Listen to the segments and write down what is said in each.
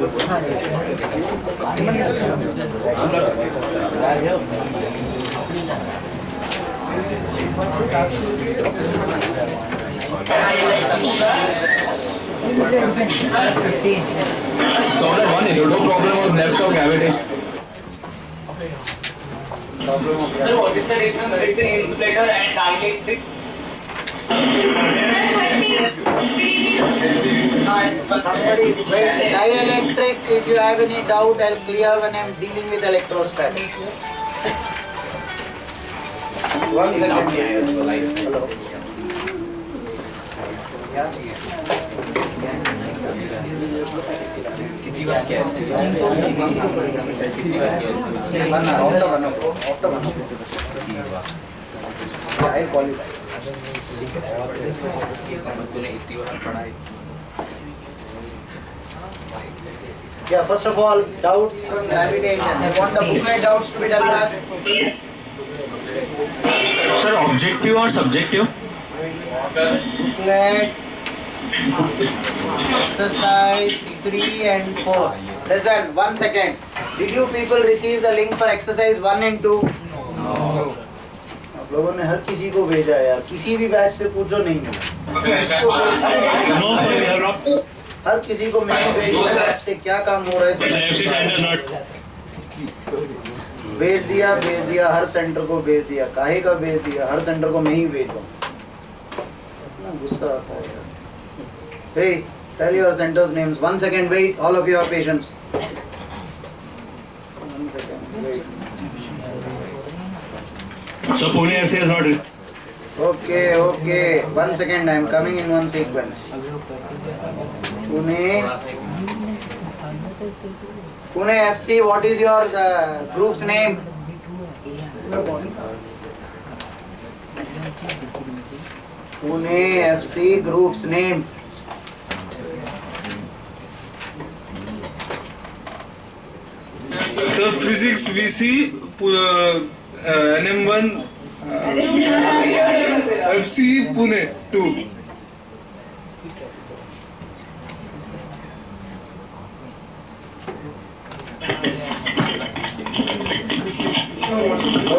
So that one erodo problem was left of cavity. Sir, what is the difference between insulator and dielectric? Somebody, wait, dielectric, if you have any doubt, I'll clear when I'm dealing with electrostatics. One second. Hello. Say one, after one. Yeah, I qualify. Yeah, first of all, doubts from gravitation. You want the booklet doubts to be done last? Sir, objective or subjective? Booklet, exercise 3 and 4. Listen, 1 second. Did you people receive the link for exercise 1 and 2? No. आप लोगों ने हर किसी को भेजा यार, किसी भी batch से पूछो नहीं मिला। No, sir, we have not. हर किसी को मेल भेजा आपसे क्या काम हो रहा है? FC center not. भेज दिया, हर सेंटर को भेज दिया। काहे का भेज दिया? हर सेंटर को मैं ही भेज रहा हूँ। इतना गुस्सा आता है यार। Hey, tell your centers names. 1 second, wait. All of you have patience. 1 second, wait. So Pune FC is not. Okay. 1 second, I am coming in one sequence. Pune FC, what is your group's name? Pune FC group's name. So physics VC NM1 FC Pune 2.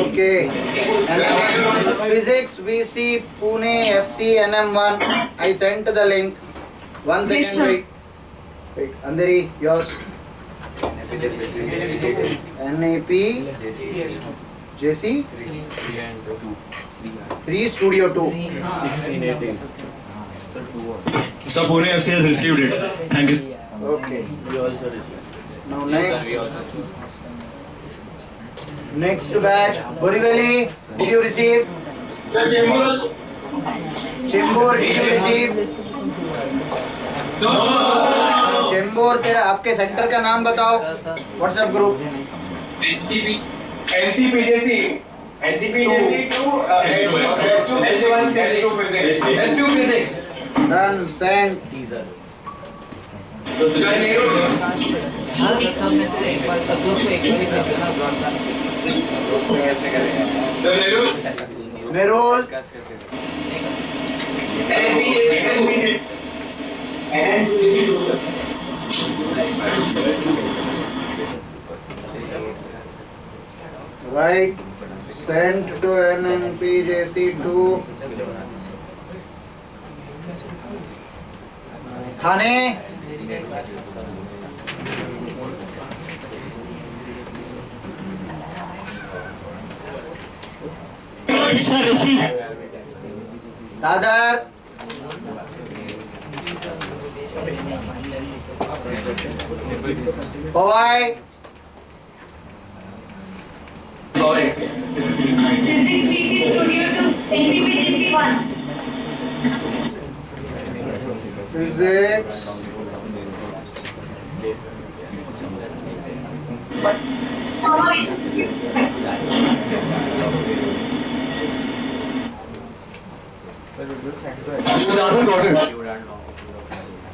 Okay. NM1 physics VC Pune FC NM1. I sent the link. 1 second, wait. Andheri, yours. NAP JC 3 Studio 2. So Pune FC has received it. Thank you. Okay. Now next batch. Borivali, did you receive? Sir, Chembur. Chembur, did you receive? Chembur, तेरा आपके centre का नाम बताओ। WhatsApp group. NCPJC 2 S2 physics. Done, send. सब में से एक बार सब लोग को एक बार ही भेजना ब्रॉडकास्ट मेरुल। Right, sent to NNPJC2 Thane. Dadar. Powai. Physics VC Studio 2 NPPGC 1. Physics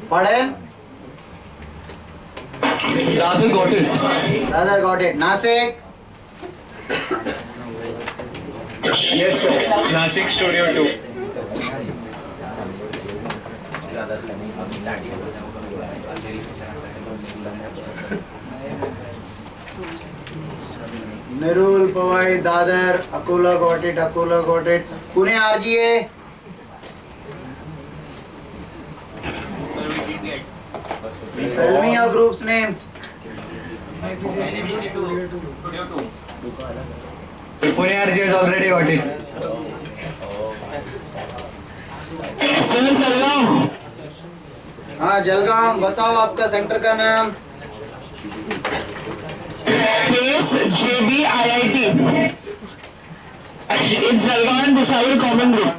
पढ़े? Rather got it. Rather got it. Nasik? Yes sir. Nasik Studio 2. Nerul, Powai, Dadar, Akola got it, Akola got it. Pune RGA. Tell me your group's name. Pune RG has already got it. Excellent, Jalgaon. हाँ जलगांव बताओ आपका centre का नाम. Pace JBIIT. It's Jalgaon Bhusawal Common Group.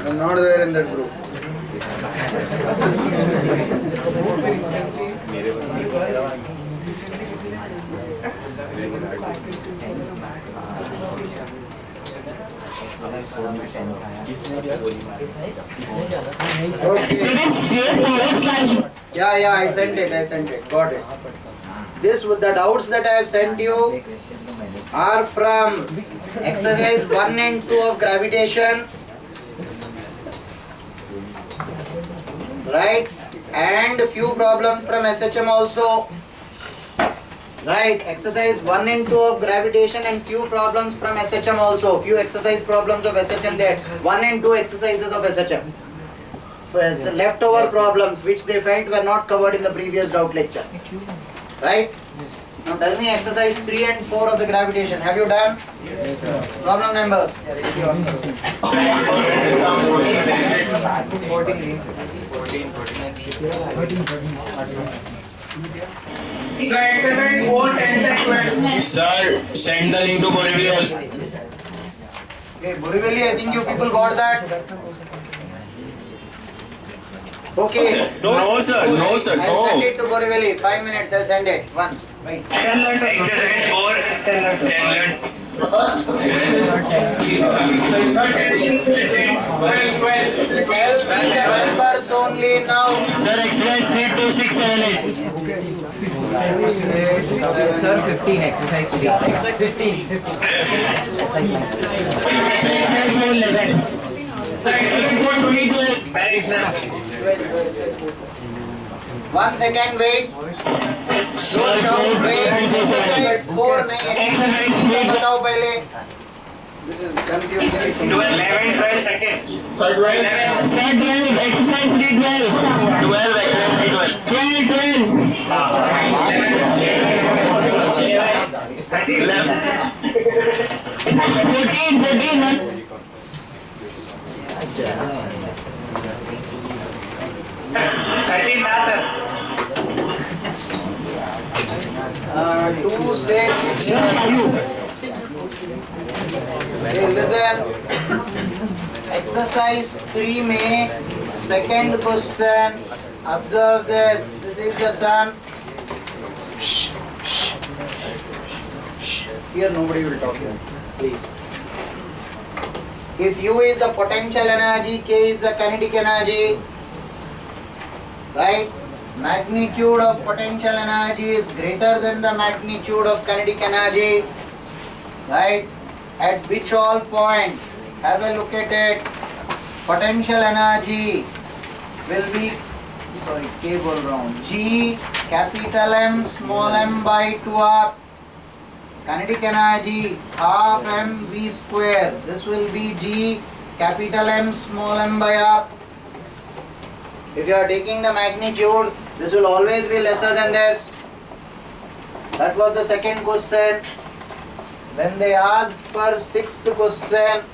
I'm not there in that group. Okay. Yeah, I sent it. Got it. The doubts that I have sent you are from exercise 1 and 2 of gravitation, right? And few problems from SHM also, right? Exercise 1 and 2 of gravitation and few problems from SHM also. Few exercise problems of SHM there. 1 and 2 exercises of SHM. Leftover problems which they felt were not covered in the previous doubt lecture. Right? Yes. Now tell me exercise 3 and 4 of the gravitation. Have you done? Yes, sir. Problem numbers. Sir, exercise 4, 10 and 12. Sir, send the link to Borivali. Okay, Borivali, I think you people got that. Okay. No, sir. I'll send it to Borivali. 5 minutes, I'll send it. Once. Wait. Exercise 4, 10 learn. Sir, 10, 12. Tell me the numbers only now. Sir, exercise 3, 2, 6, 7, 8. Sir, 15, exercise 3. Exercise 15. Exercise 4, 11. Exercise 3, 12. 1 second, wait. Sir, 4, Wait, exercise 4 नहीं, exercise 3 का बताओ पहले. This is confusing. 11, 12, 13. Sir, 12. Sir, 12. Exercise 3, 12. 12, exercise 3, 12. 12. 13, 11. 14. 13 था sir. 2, 6. Hey, listen. Exercise 3 में second question. Observe this. This is the sun. Here nobody will talk here. Please. If U is the potential energy, K is the kinetic energy, right? Magnitude of potential energy is greater than the magnitude of kinetic energy, right? At which all points, have a look at it, potential energy will be, K बोल रहा हूँ, G capital M small m by 2r. Kinetic energy half mv square. This will be G capital M small m by r. If you are taking the magnitude, this will always be lesser than this. That was the second question. Then they asked for sixth question.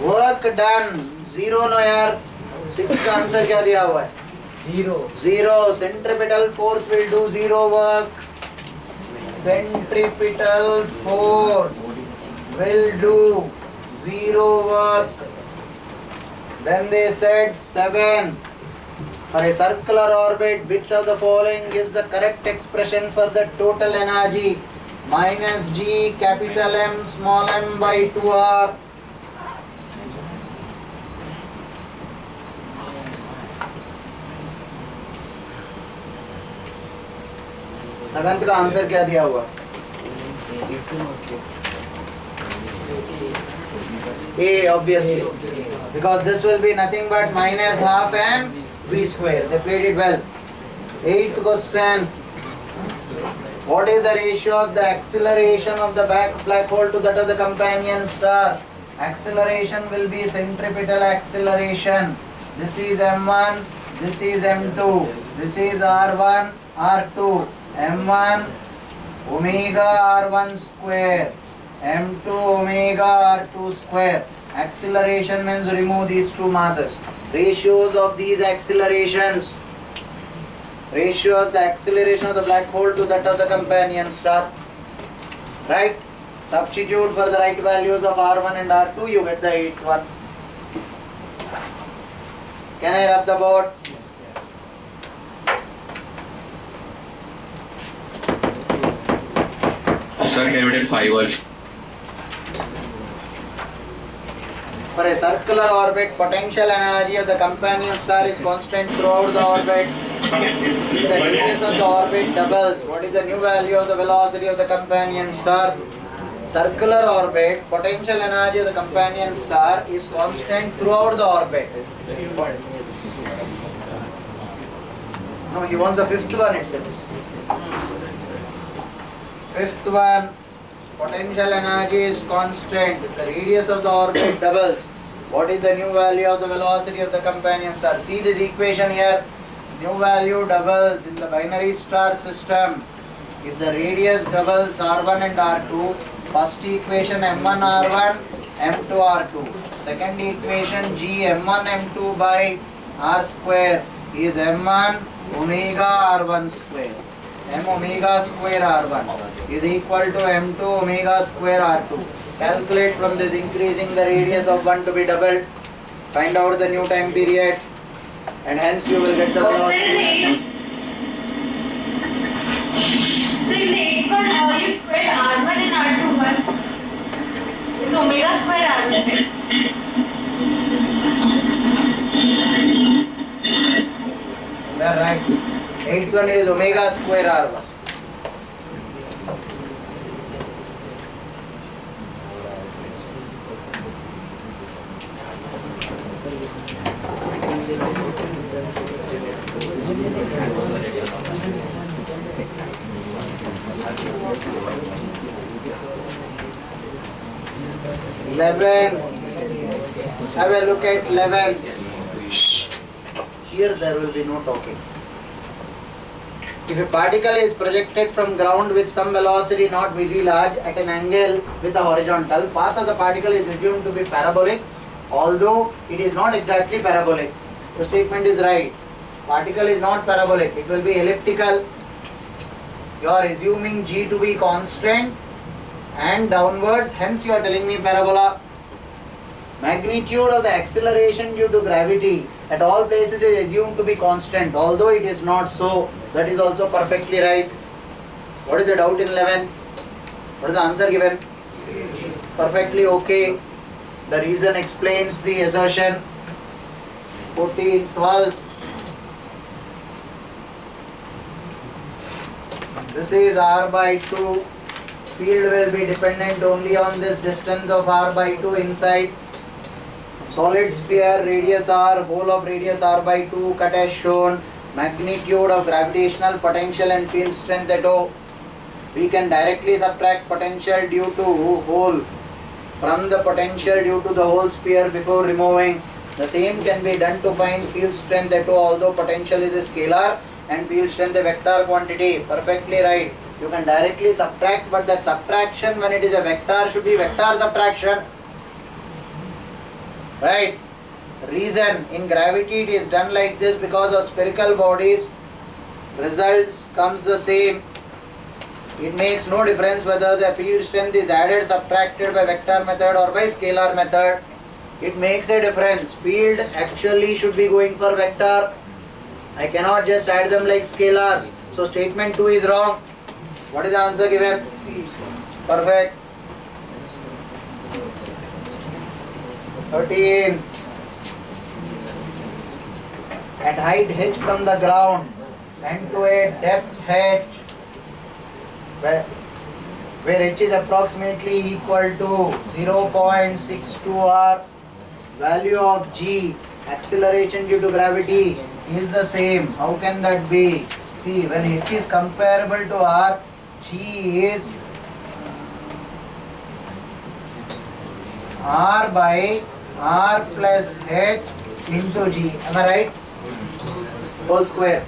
Work done. 0 no यार. Sixth का answer क्या दिया हुआ है? 0. Centripetal force will do 0 work. Centripetal force will do 0 work. Then they said 7. For a circular orbit, which of the following gives the correct expression for the total energy? Minus G capital M small m by 2r. Seventh का answer क्या दिया हुआ? A obviously. Because this will be nothing but minus half mv square. They played it well. 8th question. What is the ratio of the acceleration of the black hole to that of the companion star? Acceleration will be centripetal acceleration. This is m1, this is m2, this is r1, r2, m1 omega r1 square, m2 omega r2 square. Acceleration means remove these two masses. Ratios of these accelerations. Ratio of the acceleration of the black hole to that of the companion star. Right? Substitute for the right values of R1 and R2, you get the 8th one. Can I rub the board? Sir, can we take 5 words? For a circular orbit, potential energy of the companion star is constant throughout the orbit. If the radius of the orbit doubles, what is the new value of the velocity of the companion star? Circular orbit, potential energy of the companion star is constant throughout the orbit. No, he wants the 5th one, it seems. 5th one, potential energy is constant. If the radius of the orbit doubles, what is the new value of the velocity of the companion star? See this equation here. New value doubles in the binary star system. If the radius doubles R1 and R2, first equation m1 r1, m2 r2. Second equation g m1 m2 by r square is m1 omega r1 square. M omega square r1 is equal to m2 omega square r2. Calculate from this, increasing the radius of 1 to be doubled. Find out the new time period, and hence you will get the velocity. So in the 8th one, you squared R1 and R2 one. It's omega square R1. You are right. 8th one is omega square r1. Have a look at 11. Shh. Here there will be no talking. If a particle is projected from ground with some velocity not very large at an angle with the horizontal, path of the particle is assumed to be parabolic, although it is not exactly parabolic. The statement is right. Particle is not parabolic, it will be elliptical. You are assuming g to be constant and downwards, hence you are telling me parabola. Magnitude of the acceleration due to gravity at all places is assumed to be constant, although it is not so. That is also perfectly right. What is the doubt in 11? What is the answer given? Perfectly okay. The reason explains the assertion. 14, 12. This is r by 2. Field will be dependent only on this distance of r by 2 inside. Solid sphere, radius r, whole of radius r by 2, cut as shown. Magnitude of gravitational potential and field strength at O. We can directly subtract potential due to hole from the potential due to the whole sphere before removing. The same can be done to find field strength at O, although potential is a scalar and field strength a vector quantity. Perfectly right. You can directly subtract, but that subtraction when it is a vector should be vector subtraction. Right? Reason, in gravity it is done like this because of spherical bodies. Results comes the same. It makes no difference whether the field strength is added, subtracted by vector method or by scalar method. It makes a difference. Field actually should be going for vector. I cannot just add them like scalars. So statement 2 is wrong. What is the answer given? Perfect. 13. At height h from the ground and to a depth h, where h is approximately equal to 0.62 r, value of g, acceleration due to gravity, is the same. How can that be? See, when h is comparable to r, g is r by r plus h into g. Am I right? Whole square.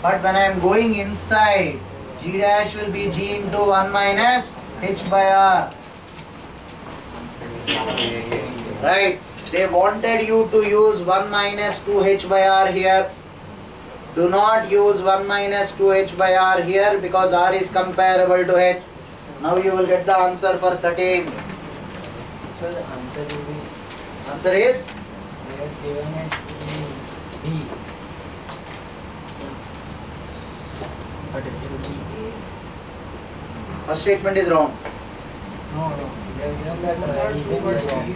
But when I am going inside, g dash will be g into 1 minus h by r. Right? They wanted you to use 1 minus 2h by r here. Do not use 1 minus 2h by r here because r is comparable to h. Now you will get the answer for 13. So the answer will be, Answer is? they have given it in B. But it should be A. First statement is wrong. No, they have given that reason is wrong.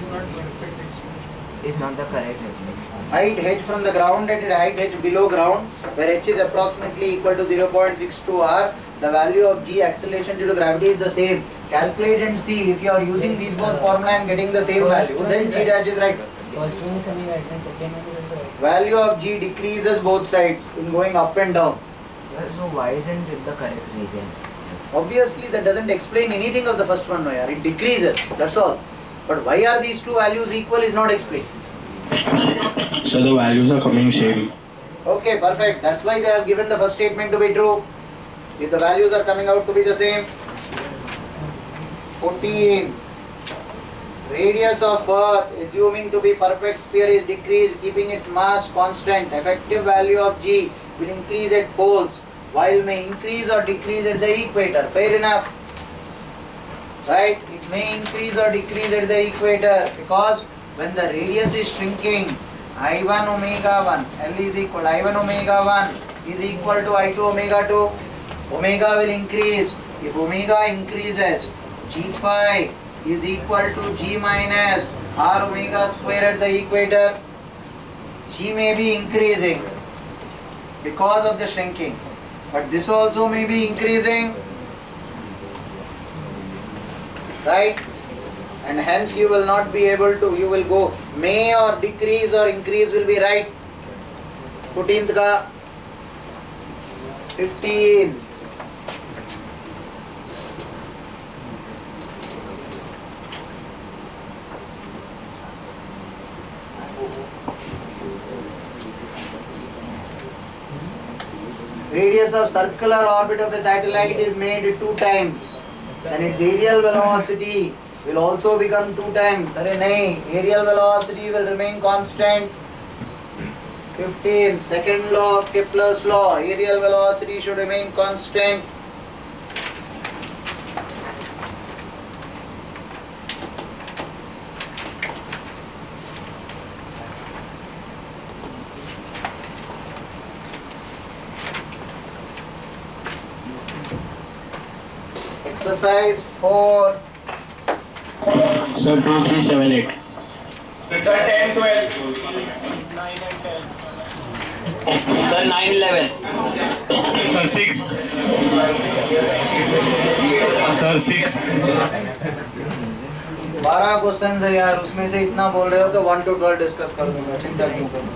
Is not the correct explanation. Height h from the ground at height h below ground, where h is approximately equal to 0.62 r, the value of g, acceleration due to gravity, is the same. Calculate and see if you are using these both formula and getting the same value, then g dash is right. First one is semi right and second one is also right. Value of g decreases both sides in going up and down. So why isn't it the correct reason? Obviously that doesn't explain anything of the first one, no, yaar. It decreases, that's all. But why are these two values equal is not explained. So the values are coming same. Okay, perfect. That's why they have given the first statement to be true. If the values are coming out to be the same. 14. Radius of Earth, assuming to be perfect sphere, is decreased, keeping its mass constant. Effective value of g will increase at poles, while may increase or decrease at the equator. Fair enough. Right? It may increase or decrease at the equator because when the radius is shrinking, I1 omega 1, L is equal, I1 omega 1 is equal to I2 omega 2. Omega will increase. If omega increases, G phi is equal to G minus R omega square at the equator. G may be increasing because of the shrinking, but this also may be increasing. Right? And hence you will not be able to, you will go may or decrease or increase will be right. 14th ka 15. Radius of circular orbit of a satellite is made 2 times. Then its aerial velocity will also become 2 times. Arre nahi, aerial velocity will remain constant. 15. Second law of Kepler's law, aerial velocity should remain constant. Exercise 4. Sir, 2, 3, 7, 8. Sir, 10, 12. Sir, 9, 11. Sir, 6. Sir, 6. 12 question है यार, उसमें से इतना बोल रहे हो तो 1 to 12 discuss कर दूंगा, चिंता क्यों करो.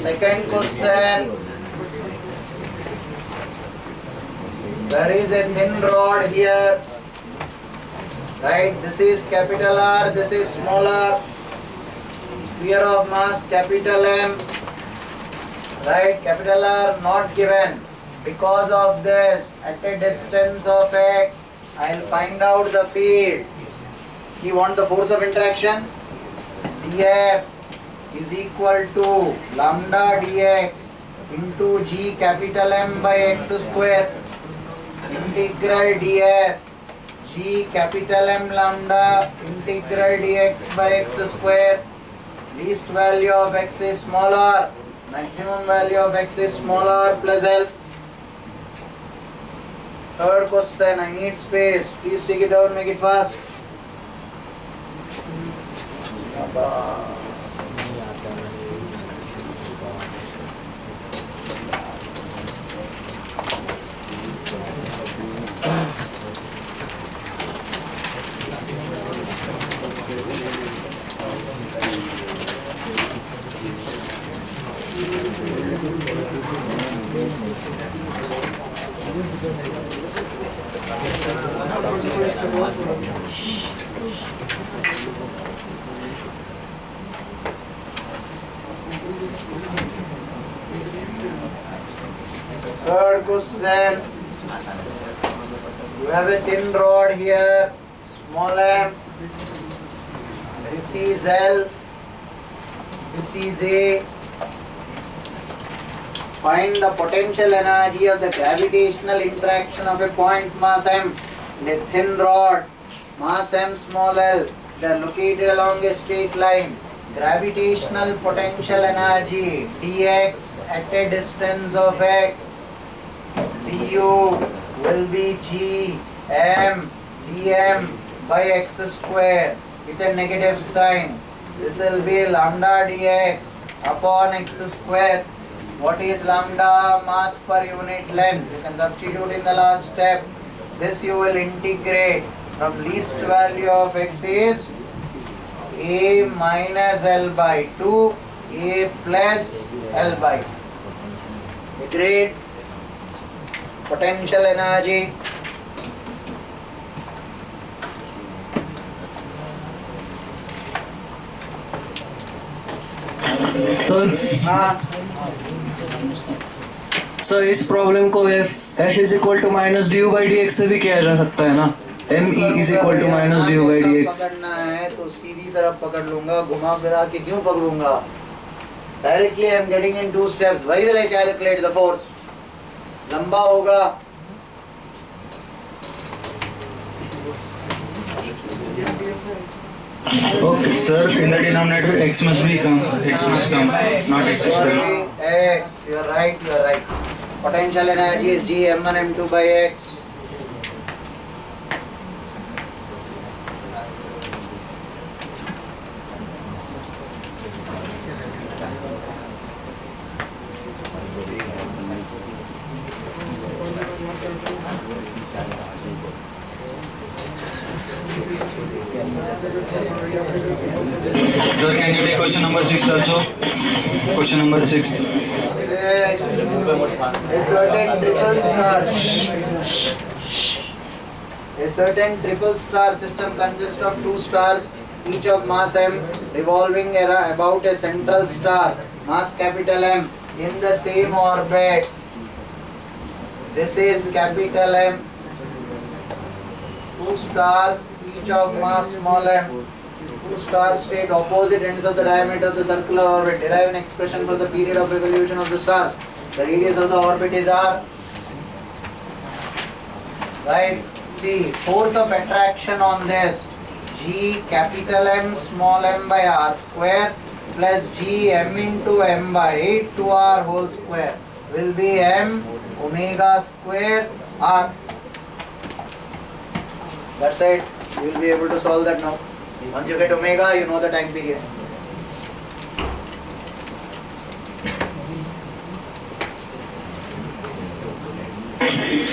Second question, there is a thin rod here, right? This is capital R, this is small r. Sphere of mass capital M, right? Capital R not given. Because of this, at a distance of x, I'll find out the field. You want the force of interaction? dF is equal to lambda dx into g capital M by x square. Integral df g capital M lambda integral dx by x square. Least value of x is small r, maximum value of x is small r plus L. Third question, I need space. Please take it down, make it fast. Third question. You have a thin rod here, small m. This is L. This is A. Find the potential energy of the gravitational interaction of a point mass m and a thin rod, mass m small l. They are located along a straight line. Gravitational potential energy dx at a distance of x, du will be g m dm by x square with a negative sign. This will be lambda dx upon x square. What is lambda? Mass per unit length. You can substitute in the last step. This you will integrate from least value of x is a minus L by 2, a plus L by 2. Integrate potential energy. Sir इस problem को f is equal to minus D U by D X से भी किया जा सकता है ना. M E is equal to minus D U by D X. पकड़ना है तो सीधी तरफ पकड़ लूंगा, घुमा फिरा के क्यों पकड़ूंगा? Directly I am getting in 2 steps. Why will I calculate the force? लंबा होगा. Okay, sir. In the denominator, x must be come. X must come, not x square. X. You are right. You are right. Potential energy is G m1 m2 by x. Sir, can you take question number 6 also? Question number 6. A certain triple star system consists of 2 stars, each of mass m, revolving about a central star, mass capital M, in the same orbit. This is capital M. 2 stars, each of mass small m. 2 stars state opposite ends of the diameter of the circular orbit. Derive an expression for the period of revolution of the stars. The radius of the orbit is r. Right? See, force of attraction on this, G capital M small m by r square plus G m into m by 2r whole square will be m omega square r. That's it. You will be able to solve that now. Once you get omega, you know the time period.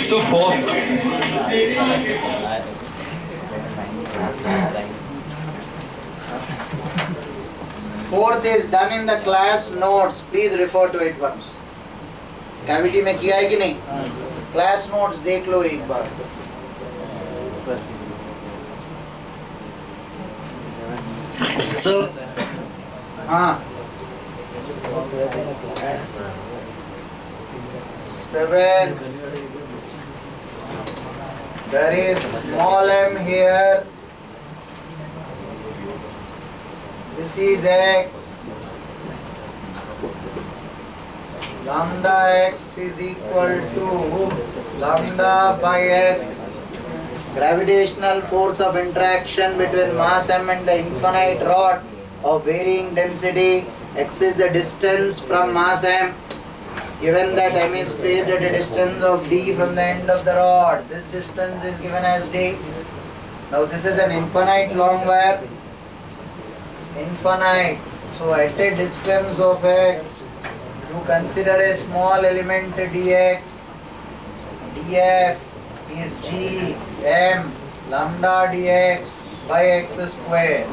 So fourth. Fourth is done in the class notes. Please refer to it once. Cavity में किया है कि नहीं? Class notes देख लो एक बार. So हाँ. 7. There is small m here. This is x. Lambda x is equal to lambda by x. Gravitational force of interaction between mass m and the infinite rod of varying density. X is the distance from mass m. Given that m is placed at a distance of d from the end of the rod, this distance is given as d. Now this is an infinite long wire. Infinite. So at a distance of x, you consider a small element dx. df is g m lambda dx by x square.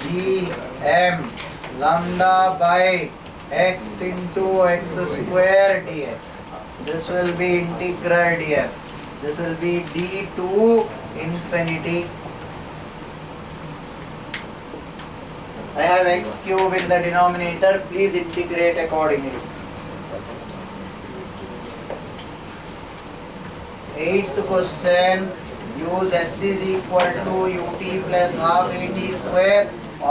g m lambda by x into x square dx. This will be integral df. This will be d to infinity. I have x cube in the denominator. Please integrate accordingly. 8th question. Use s is equal to ut plus half at square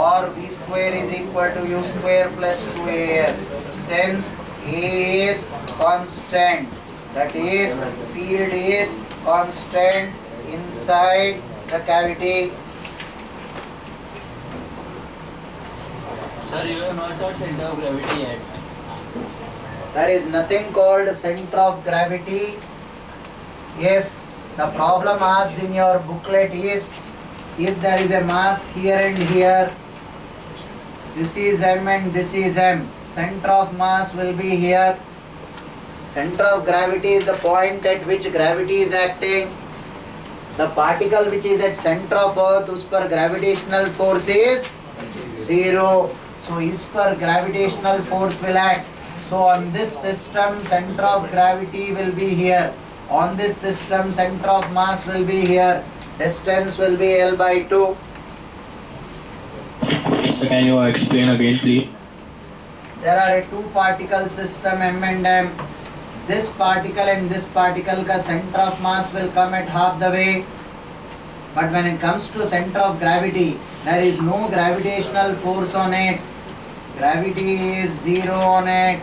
or b square is equal to u square plus 2as. Since a is constant, that is field is constant inside the cavity. Sir, you have not got center of gravity yet. There is nothing called center of gravity. If the problem asked in your booklet is, if there is a mass here and here, this is m and this is m, center of mass will be here. Center of gravity is the point at which gravity is acting. The particle which is at center of earth, us par gravitational force is 0. So is per gravitational force will act. So on this system, center of gravity will be here. On this system, center of mass will be here. Distance will be L by 2. So can you explain again, please? There are a two particle system M and M. This particle and this particle ka center of mass will come at half the way. But when it comes to center of gravity, there is no gravitational force on it. Gravity is 0 on it.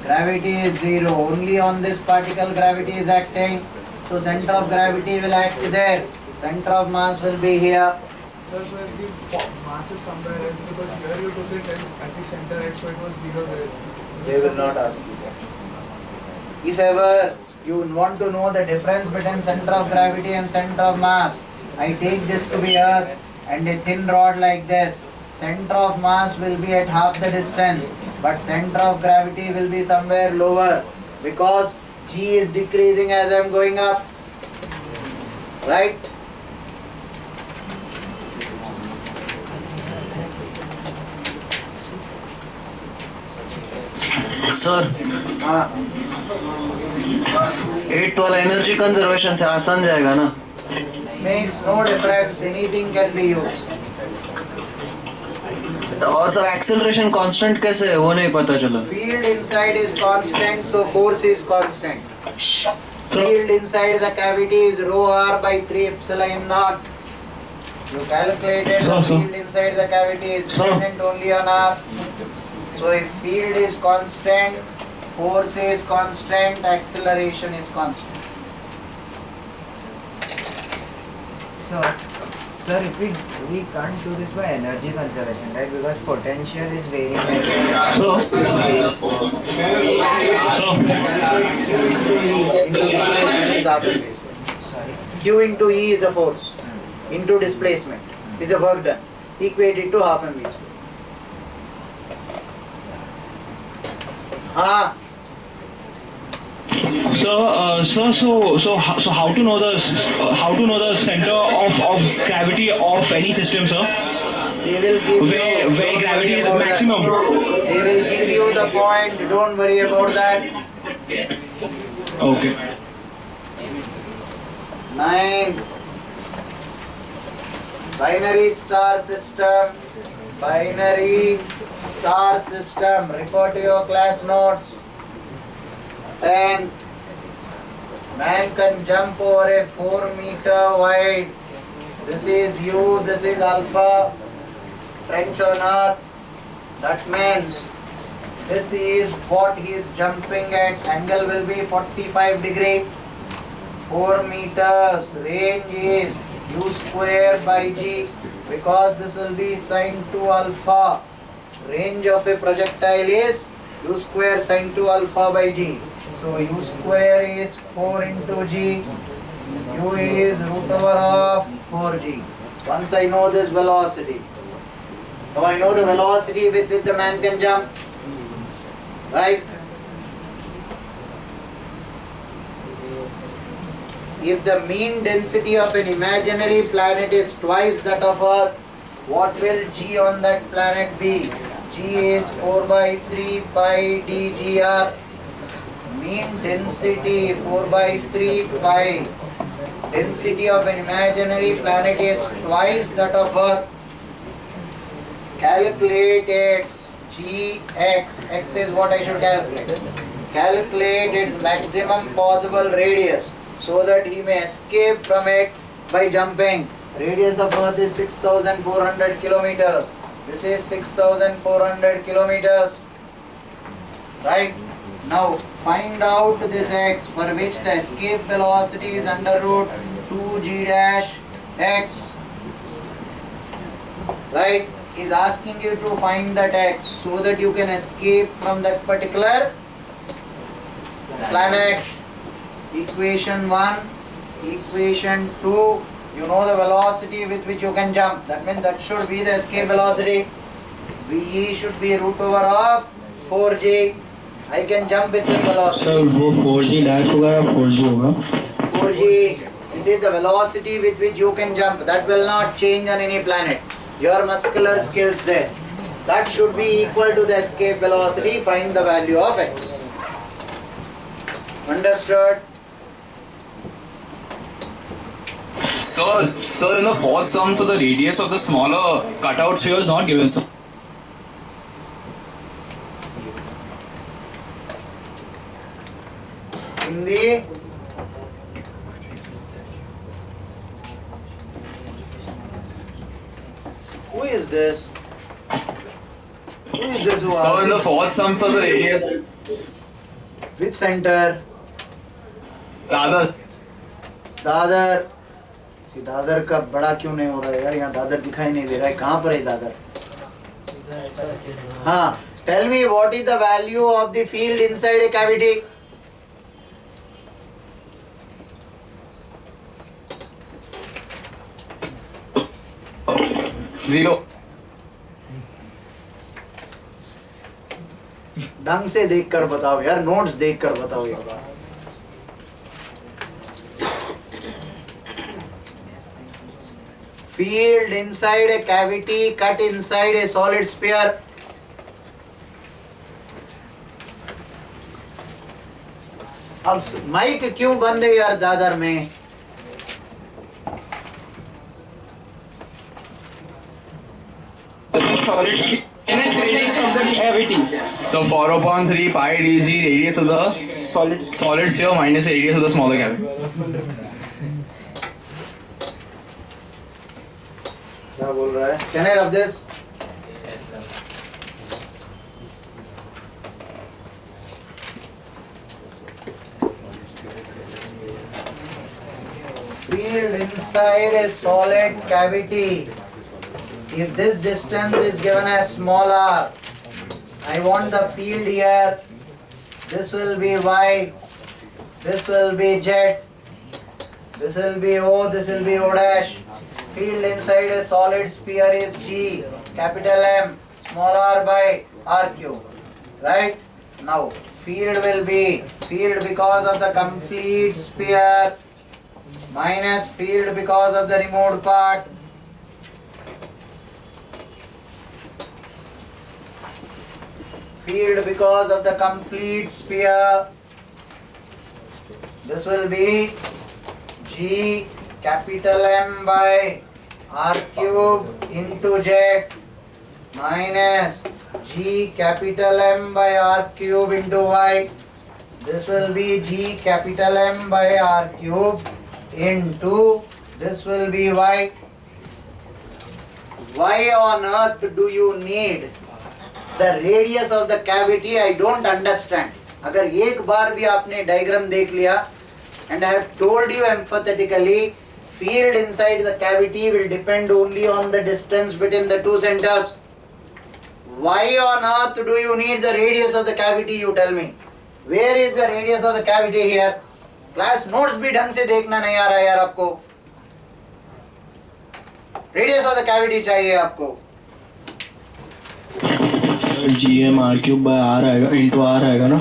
Gravity is 0. Only on this particle gravity is acting. So center of gravity will act there. Center of mass will be here. Sir, so if the mass is somewhere else, because here you took it at the center end, so it was 0 there. They will not ask you that. If ever you want to know the difference between center of gravity and center of mass, I take this to be earth and a thin rod like this. Center of mass will be at half the distance, but center of gravity will be somewhere lower because g is decreasing as I am going up. Right? Sir हाँ. 8th वाला energy conservation से आसान जाएगा ना? Makes no difference. Anything can be used. और sir acceleration constant कैसे है वो नहीं पता चला. Field inside is constant, so force is constant. Field inside the cavity is rho r by 3 epsilon naught. You calculated the field inside the cavity is dependent only on r. So if field is constant, force is constant, acceleration is constant. Sir, if we can't do this by energy conservation, right? Because potential is very high. Q into E is the force. Into displacement is the work done. Equated to half mv square. So how to know the center of gravity of any system, sir? They will give Where gravity is maximum. They will give you the point. Don't worry about that. Okay. 9. Binary star system. Binary star system. Refer to your class notes. 10. Man can jump over a 4 meter wide. This is U, this is alpha. Trench on earth. That means this is what he is jumping at. Angle will be 45 degree. 4 meters. Range is U square by G. Because this will be sine 2 alpha. Range of a projectile is U square sine 2 alpha by G. So U square is 4 into G. U is root over of 4G. Once I know this velocity. Now I know the velocity with which the man can jump. Right? If the mean density of an imaginary planet is twice that of Earth, what will G on that planet be? G is 4 by 3 pi dgr. mean density 4 by 3 pi. Density of an imaginary planet is twice that of Earth. Calculate its Gx. X is what I should calculate. Calculate its maximum possible radius so that he may escape from it by jumping. Radius of Earth is 6,400 kilometers. This is 6,400 kilometers. Right? Now find out this x for which the escape velocity is under root 2g dash x. Right? Is asking you to find that x so that you can escape from that particular planet. Equation 1, equation 2, you know the velocity with which you can jump. That means that should be the escape velocity. V should be root over of 4g. I can jump with this velocity. Sir वो 4G dash होगा या 4G होगा? 4g. This is the velocity with which you can jump. That will not change on any planet. Your muscular skills there. That should be equal to the escape velocity. Find the value of x. Understood? Sir, in the fourth sum, so the radius of the smaller cutout sphere is not given, sir. In the who is this? Who is this who So in the asked? fourth sum, so the radius, Which center? rather, Dadar. Dadar का बड़ा क्यों नहीं हो रहा है यार? यहाँ दादर दिखाई नहीं दे रहा है. कहाँ पर है दादर? हाँ. Tell me what is the value of the field inside a cavity? zero. ढंग से देखकर बताओ यार. नोट्स देखकर बताओ एक बार. Field inside a cavity cut inside a solid sphere. अब माइक क्यों बंद है यार दादर में? Radius of the cavity. So 4 upon 3 pi dg radius of the solid sphere minus the radius of the smaller cavity. क्या बोल रहा है? Can I rub this? Field inside a solid cavity. If this distance is given as small r, I want the field here. This will be y. This will be z. This will be o. This will be o dash. Field inside a solid sphere is G, capital M, small r by r cube. Right? Now, field will be field because of the complete sphere minus field because of the removed part. Field because of the complete sphere. This will be G capital M by R cube into Z minus G capital M by R cube into Y. This will be G capital M by R cube into this will be Y. Why on earth do you need the radius of the cavity? I don't understand. अगर एक बार भी आपने diagram देख लिया, and I have told you emphatically, field inside the cavity will depend only on the distance between the two centers. Why on earth do you need the radius of the cavity? You tell me. Where is the radius of the cavity here? Class notes भी ढंग से देखना नहीं आ रहा यार आपको. Radius of the cavity चाहिए आपको. GM R cube by R आएगा into R आएगा ना?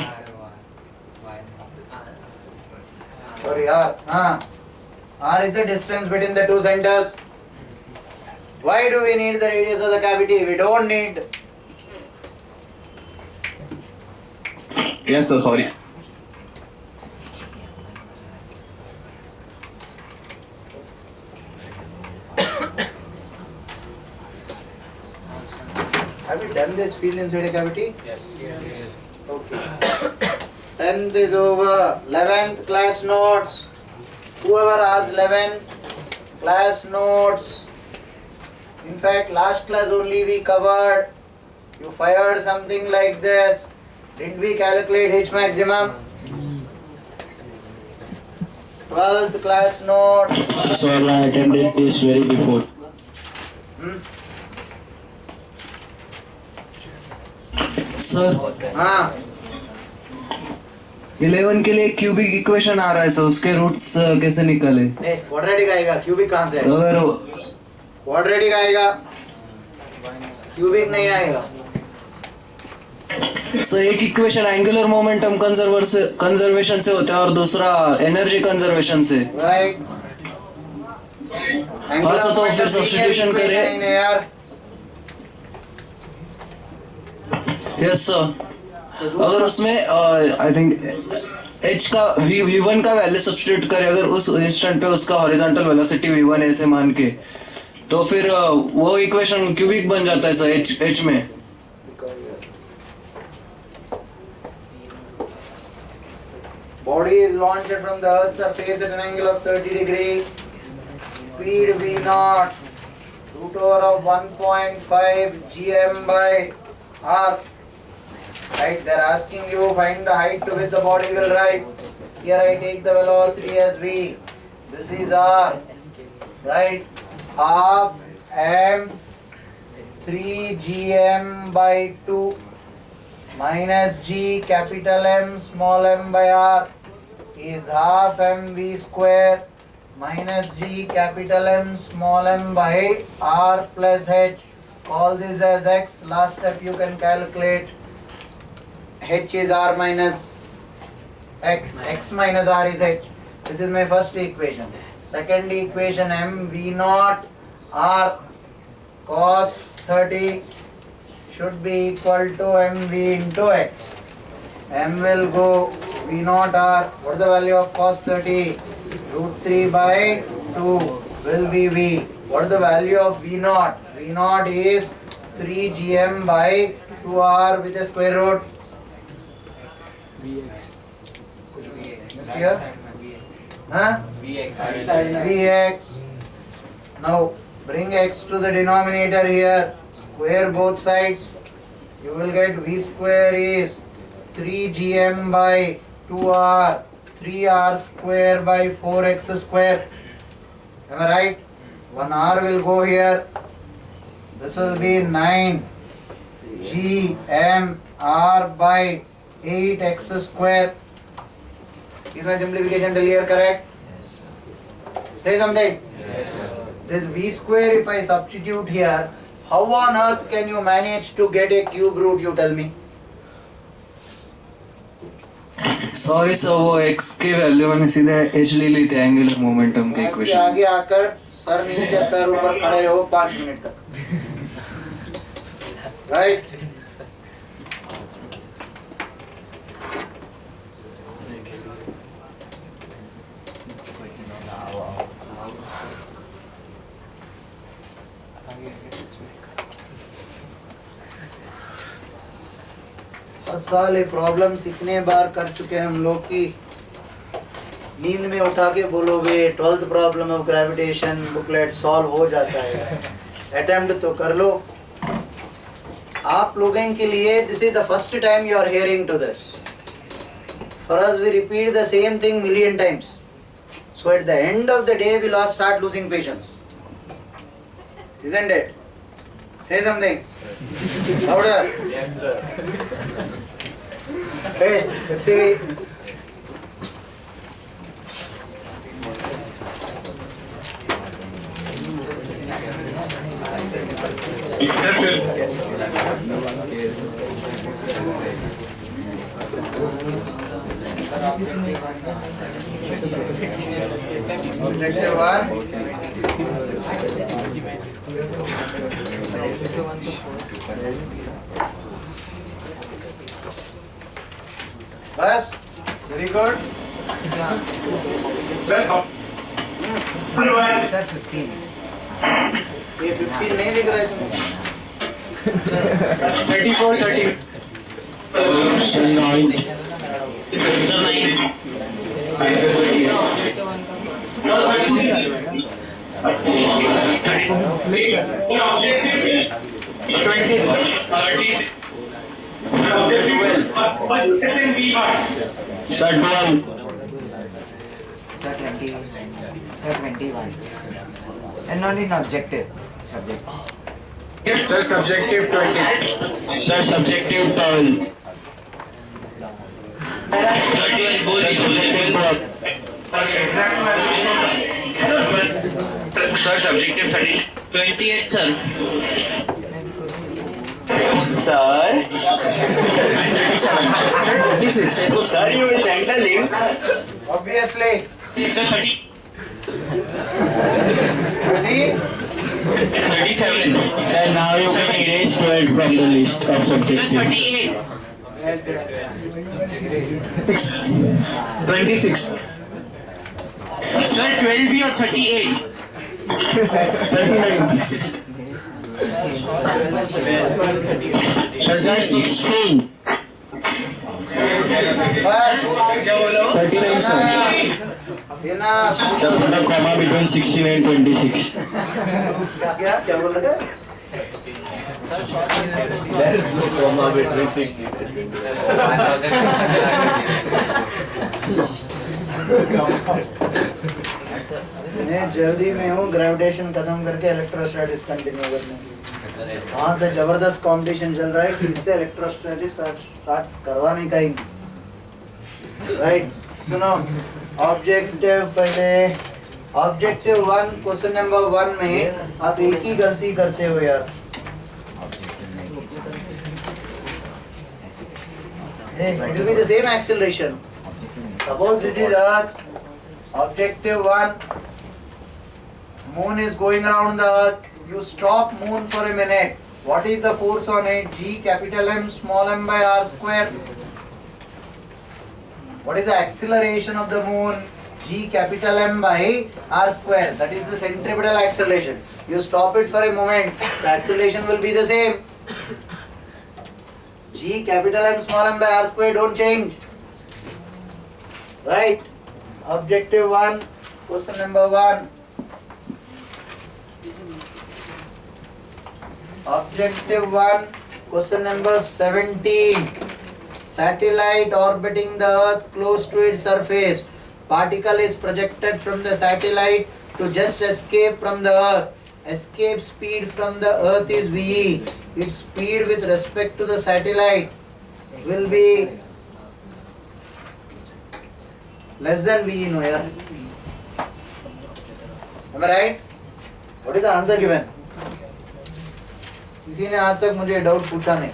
Sorry R. हाँ. R is the distance between the two centers. Why do we need the radius of the cavity? We don't need. Yes, sir, sorry. Have you done this field inside a cavity? Yes. Okay. 10th is over. 11th class notes. Whoever has 11 class notes. In fact, last class only we covered. You fired something like this. Didn't we calculate H maximum? 12th class notes. Sir, I attended this very before. Sir हाँ 11 के लिए cubic equation आ रहा है sir, उसके roots कैसे निकाले? Quadratic आएगा, cubic कहाँ से आएगा? अगर क्वाड्रेटिक आएगा, क्यूबिक नहीं आएगा। सर एक इक्वेशन एंगुलर मोमेंटम कंजर्वेशन से होता है और दूसरा एनर्जी कंजर्वेशन से। राइट। हाँ सर, तो फिर सब्स्टिट्यूशन करें। यार यस सर, अगर उसमें आई थिंक h का v1 का वैल्यू सब्स्टिट्यूट करें अगर उस इंस्टेंट पे उसका हॉरिजॉन्टल वेलोसिटी v1 ऐसे मान के, तो फिर वो इक्वेशन क्यूबिक बन जाता है सर h में। Body is launched from the Earth's surface at an angle of 30 degrees. Speed v0, root over of 1.5 gm by r. Right, they're asking you find the height to which the body will rise. Here I take the velocity as v. This is r. Right, half m 3 gm by 2 minus g capital M small m by r is half mv square minus g capital M small m by r plus h. Call this as x. Last step you can calculate. H is r minus x. X minus r is h. This is my first equation. Second equation, m v naught r cos 30 should be equal to mv into x. M will go v naught r. What is the value of cos 30? Root 3 by 2 will be v. What is the value of v naught? V naught is 3 gm by 2r with a square root. Vx. Is clear? Huh? Vx. Now bring x to the denominator here. Square both sides. You will get v square is 3 gm by 2r. 3r square by 4x square. Am I right? 1 r will go here. This will be 9 gm r by 8x square. Is my simplification till here correct? Say something. This v square, if I substitute here, how on earth can you manage to get a cube root, you tell me? Sorry sir, वो x के value मैंने सीधे h ले ली थी angular momentum के इसके equation. आगे आकर सर नीचे पैर ऊपर खड़े रहो 5 मिनट तक। राइट? हर साल ये प्रॉब्लम्स इतने बार कर चुके हैं हम लोग की नींद में उठा के बोलोगे 12th problem of gravitation booklet solve हो जाता है। अटेम्प्ट तो कर लो। आप लोगों के लिए this is the first time you are hearing to this. For us we repeat the same thing million times. So at the end of the day we will start losing patience. Isn't it? Say something. Louder. Yes, sir. Hey, let's see. Objective 1. बस very good. Sir, 15. ये 15 नहीं दिख रहा है तुम्हें? 34, 30. Sir, 9. Sir, 9. Sir, 12. Sir, 20. Sir, 21. And not in objective. Subject. Sir, subjective 20. Sir, subjective 12. Sir, subjective 30. 28, sir. Sir. 26. Sir, you will send the link. Obviously. Sir, 30. 30. 37. Sir, now you can erase 12 from the list of Sir, subjective. 38. 26. Sir, 12B or 38? 39. Sir, 16. बस 39, sir. enough. Sir, put a comma between 16 and 26. क्या बोल रहे थे? मैं जल्दी में हूँ gravitation खत्म करके इलेक्ट्रोस्टैटिक्स कंटिन्यू करने। वहाँ से जबरदस्त कंपटीशन चल रहा है कि इससे इलेक्ट्रोस्टैटिक्स स्टार्ट करवाने का ही राइट। सुनो ऑब्जेक्टिव पहले ऑब्जेक्टिव 1 क्वेश्चन नंबर 1 में आप एक ही गलती करते हो यार। It will be the same acceleration. Suppose this is Earth. Objective 1. Moon is going around the Earth. You stop Moon for a minute. What is the force on it? G capital M small m by r square. What is the acceleration of the Moon? G capital M by r square. That is the centripetal acceleration. You stop it for a moment. The acceleration will be the same. G capital M small m by r square don't change. Right? Objective 1, question number 1. Objective 1, question number 17. Satellite orbiting the Earth close to its surface. Particle is projected from the satellite to just escape from the Earth. Escape speed from the Earth is v. Its speed with respect to the satellite will be less than v in air. Am I right? What is the answer given? किसी ने आज तक मुझे doubt पूछा नहीं.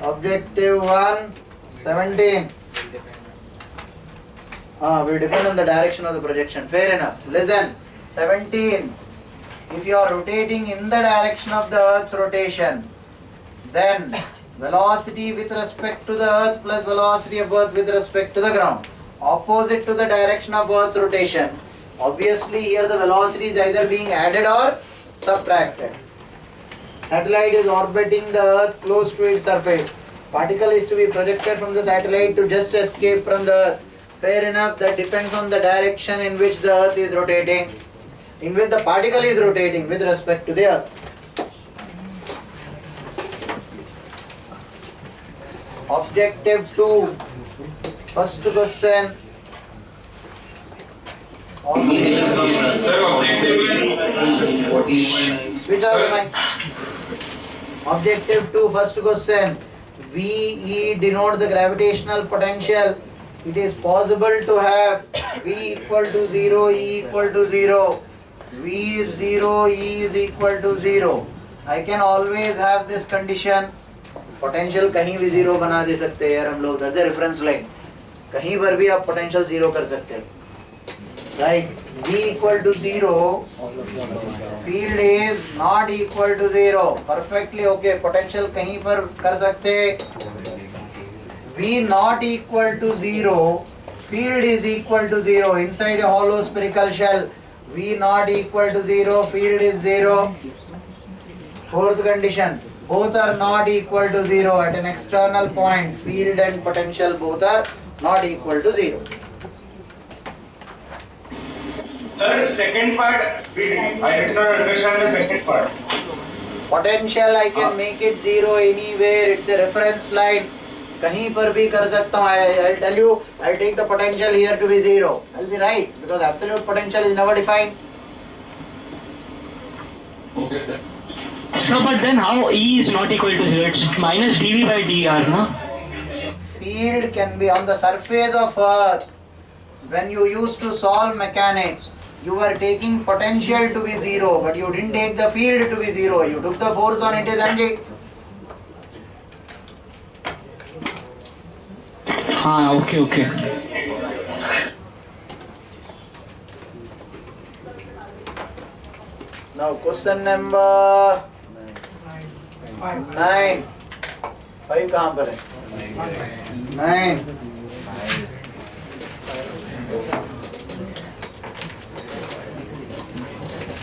Objective 1, 17. We depend on the direction of the projection. Fair enough. Listen. 17. If you are rotating in the direction of the Earth's rotation, then velocity with respect to the Earth plus velocity of Earth with respect to the ground, opposite to the direction of Earth's rotation. Obviously, here the velocity is either being added or subtracted. Satellite is orbiting the Earth close to its surface. Particle is to be projected from the satellite to just escape from the Earth. Fair enough, that depends on the direction in which the Earth is rotating, in which the particle is rotating with respect to the Earth. Objective 2, first question. Switch off the mic. Objective 2, first question. VE denote the gravitational potential. It is possible to have V equal to 0, E equal to 0. V is 0, E is equal to 0. I can always have this condition. Potential कहीं भी 0 बना दे सकते हैं यार हम लोग. That's a reference line. कहीं पर भी आप potential 0 कर सकते हैं. Right? V equal to 0. Field is not equal to 0. Perfectly okay. Potential कहीं पर कर सकते हैं. V not equal to 0. Field is equal to 0. Inside a hollow spherical shell. V not equal to 0. Field is 0. Fourth condition, both are not equal to 0 at an external point. Field and potential both are not equal to 0. Sir, second part, I did not understand the second part. Potential I can make it 0 anywhere. It's a reference line. कहीं पर भी कर सकता हूँ. I'll tell you, I'll take the potential here to be 0. I'll be right because absolute potential is never defined. So, but then how E is not equal to 0? It's minus dV by dr, no? Field can be on the surface of Earth. When you used to solve mechanics, you were taking potential to be 0, but you didn't take the field to be 0. You took the force on it, isn't it? Okay. Now question number 9. 5 कहाँ पर है? 9.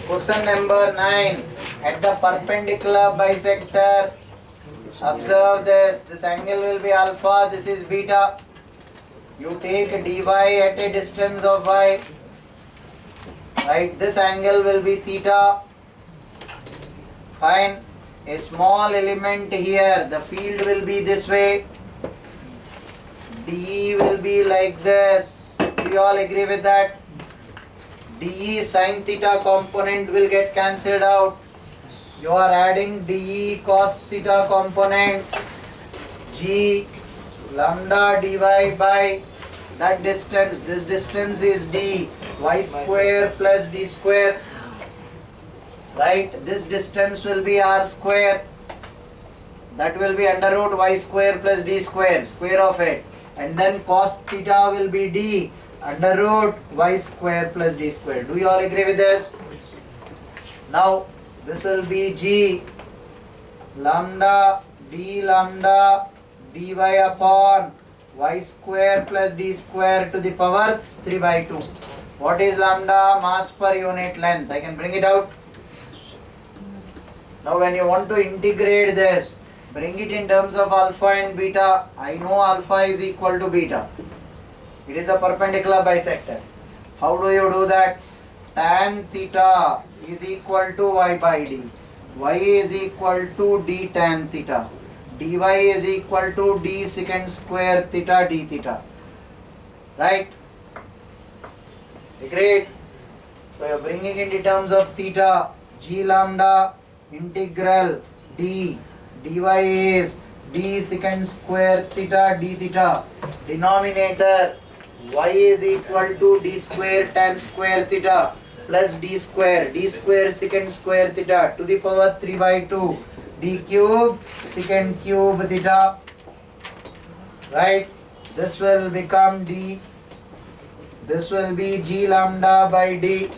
Question number 9. At the perpendicular bisector, observe this. This angle will be alpha. This is beta. You take dy at a distance of y. Right. This angle will be theta. Fine. A small element here. The field will be this way. dE will be like this. Do you all agree with that? dE sin theta component will get cancelled out. You are adding dE cos theta component. G lambda dy by that distance. This distance is d. Y square plus d square. Right? This distance will be r square. That will be under root y square plus d square. Square of it. And then cos theta will be d under root y square plus d square. Do you all agree with this? Now this will be g lambda d lambda dy upon y square plus d square to the power 3 by 2. What is lambda? Mass per unit length. I can bring it out. Now when you want to integrate this, bring it in terms of alpha and beta. I know alpha is equal to beta. It is the perpendicular bisector. How do you do that? Tan theta is equal to y by d. Y is equal to d tan theta. dy is equal to d secant square theta d theta. Right? Agreed? So you are bringing it in terms of theta. G lambda integral d. dy is d secant square theta d theta. Denominator y is equal to d square tan square theta plus d square secant square theta to the power 3 by 2 d cube secant cube theta. Right? This will become d. This will be g lambda by d.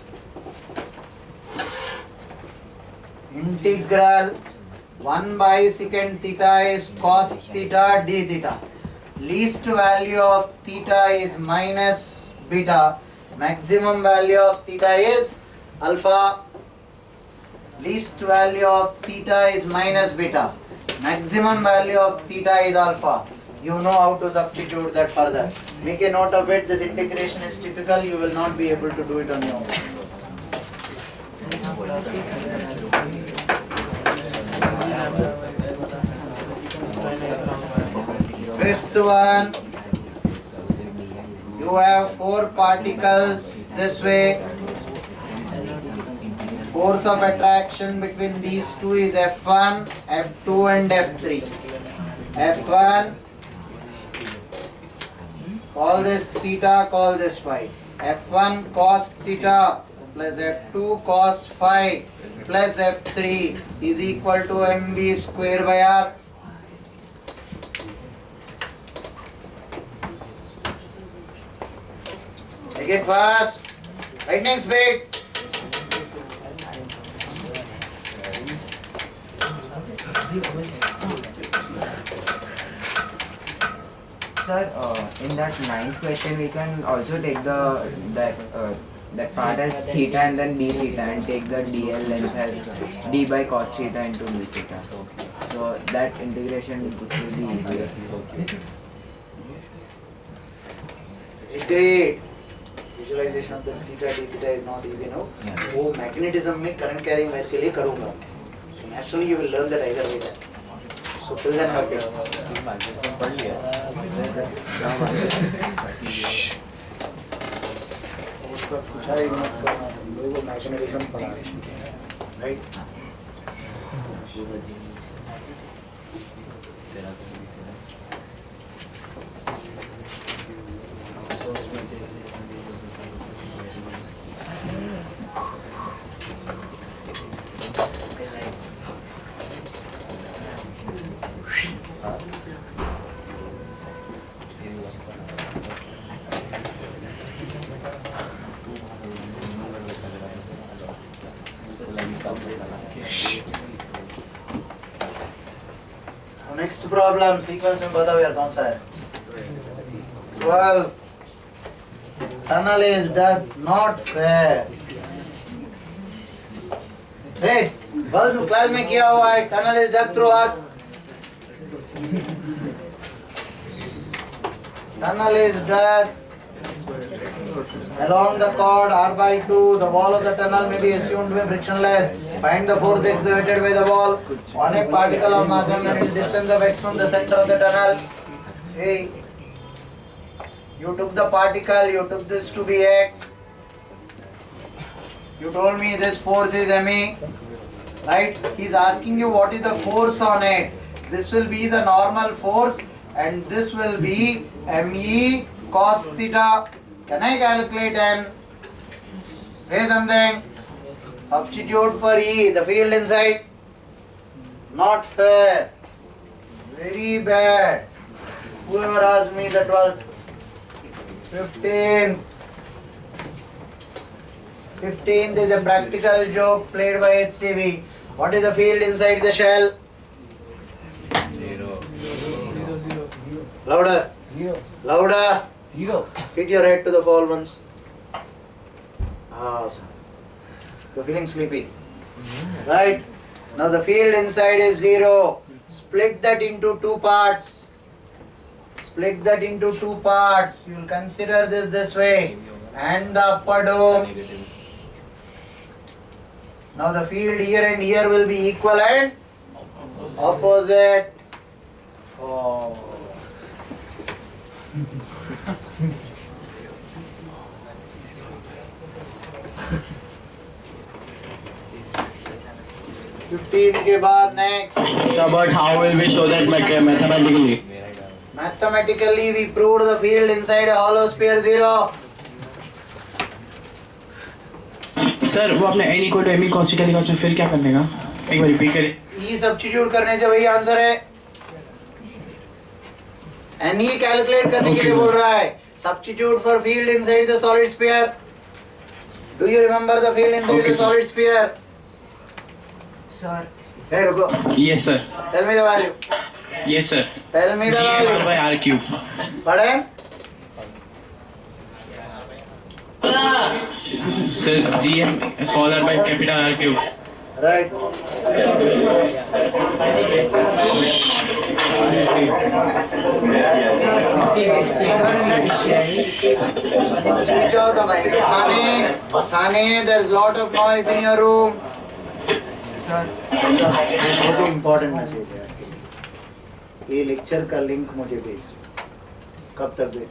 Integral 1 by secant theta is cos theta d theta. Least value of theta is minus beta. Maximum value of theta is alpha. Least value of theta is minus beta. Maximum value of theta is alpha. You know how to substitute that further. Make a note of it. This integration is typical. You will not be able to do it on your own. Fifth one, you have 4 particles this way. Force of attraction between these two is F1, F2 and F3. F1, call this theta, call this phi. F1 cos theta plus F2 cos phi plus F3 is equal to mv square by r. Take it fast. Right, next bit. Sir, in that ninth question, we can also take that part as theta and then d theta, and take the dl length as d by cos theta into d theta. So that integration will be easier. Great. Visualization of the theta d theta is not easy, no? वो magnetism में current carrying wire के लिए करूँगा. So naturally you will learn that either way. So till then have उसका पूछा ही मत करना. लोगों को magnetism पढ़ा है, right? नेक्स्ट प्रॉब्लम सीक्वेंस में बताओ यार कौन सा है. 12 tunnel is dug not fair. Hey bulb class में क्या हुआ है. Tunnel is dug through earth. Tunnel is dug along the chord r/2. The wall of the tunnel may be assumed to be frictionless. Find the force exerted by the wall on a particle of mass m and its distance of x from the center of the tunnel. Hey, you took the particle, you took this to be x. You told me this force is me, right? He's asking you what is the force on it. This will be the normal force and this will be me cos theta. Can I calculate n? Say something. Substitute for E, the field inside. Not fair. Very bad. Whoever asked me the 12th. 15th is a practical joke played by HCV. What is the field inside the shell? 0. Louder. 0. Louder. 0. Hit your head to the fall once. Awesome. You're feeling sleepy. Right? Now the field inside is 0. Split that into two parts. Split that into two parts. You will consider this way. And the upper dome. Now the field here and here will be equal and opposite. Oh. के बाद next. So, but how will we show that mathematically? Mathematically, we proved the field inside a hollow sphere 0. Sir वो आपने n equal to m cos theta लिखा उसमें फिर क्या करने का एक बार रिपीट करें. E सब्स्टिट्यूट करने से वही आंसर है. n ही कैलकुलेट करने के लिए बोल रहा है. Substitute for field inside the solid sphere. Do you remember the field inside the solid sphere? Sir. Hey, रुको. Yes sir. Tell me the value. Yes sir. Tell me the GM value. by r cube. पढ़े? Sir GM smaller by capital R cube. Right. Switch off the mic. Thane, there's lot of noise in your room. Sir. बहुत ही important message है आपके लिए. ये lecture का link मुझे भेज. कब तक भेज?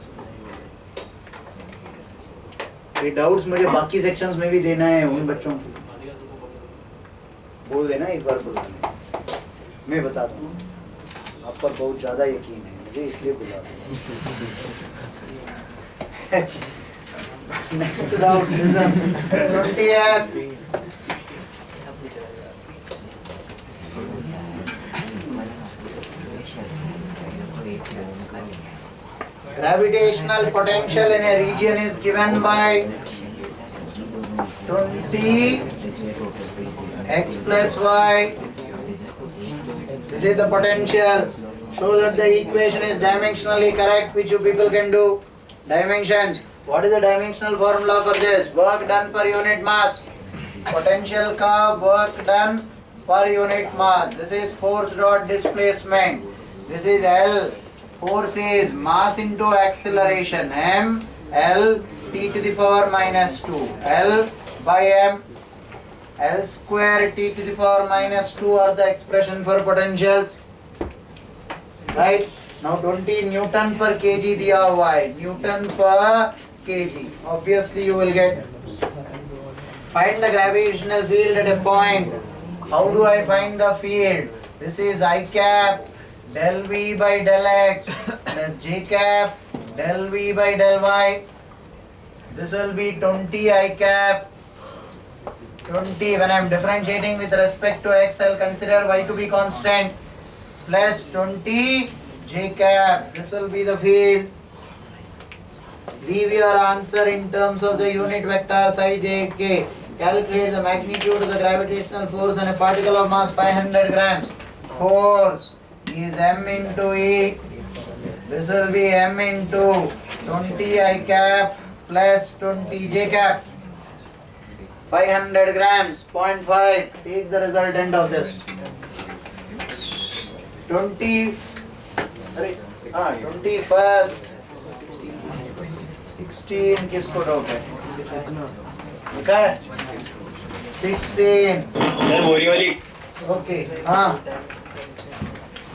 ये डाउट्स मुझे बाकी सेक्शंस में भी देना है उन बच्चों के. बोल देना एक बार बुला लें. मैं बता दूँ आप पर बहुत ज़्यादा यकीन है मुझे इसलिए बुला दूँ. Next doubt listen 20th. Gravitational potential in a region is given by 20 x plus y. This is the potential. Show that the equation is dimensionally correct, which you people can do. Dimensions. What is the dimensional formula for this? Work done per unit mass. Potential ka work done per unit mass. This is force dot displacement. This is L. Force is mass into acceleration. M L T to the power minus 2. L by M. L square T to the power minus 2 are the expression for potential. Right? Now 20 Newton per kg diya hua hai. Newton per kg. Obviously you will get. Find the gravitational field at a point. How do I find the field? This is I cap del V by del X plus J cap del V by del Y. This will be 20 I cap 20. When I am differentiating with respect to X, I will consider Y to be constant plus 20 J cap. This will be the field. Leave your answer in terms of the unit vector psi j k. Calculate the magnitude of the gravitational force on a particle of mass 500 grams. Force is m into E. This will be m into 20 I cap plus 20 j cap. 500 grams, 0.5. Take the resultant of this. 21st 16 किसको doubt है? Okay. 16. Sir बोरी वाली Okay. हाँ.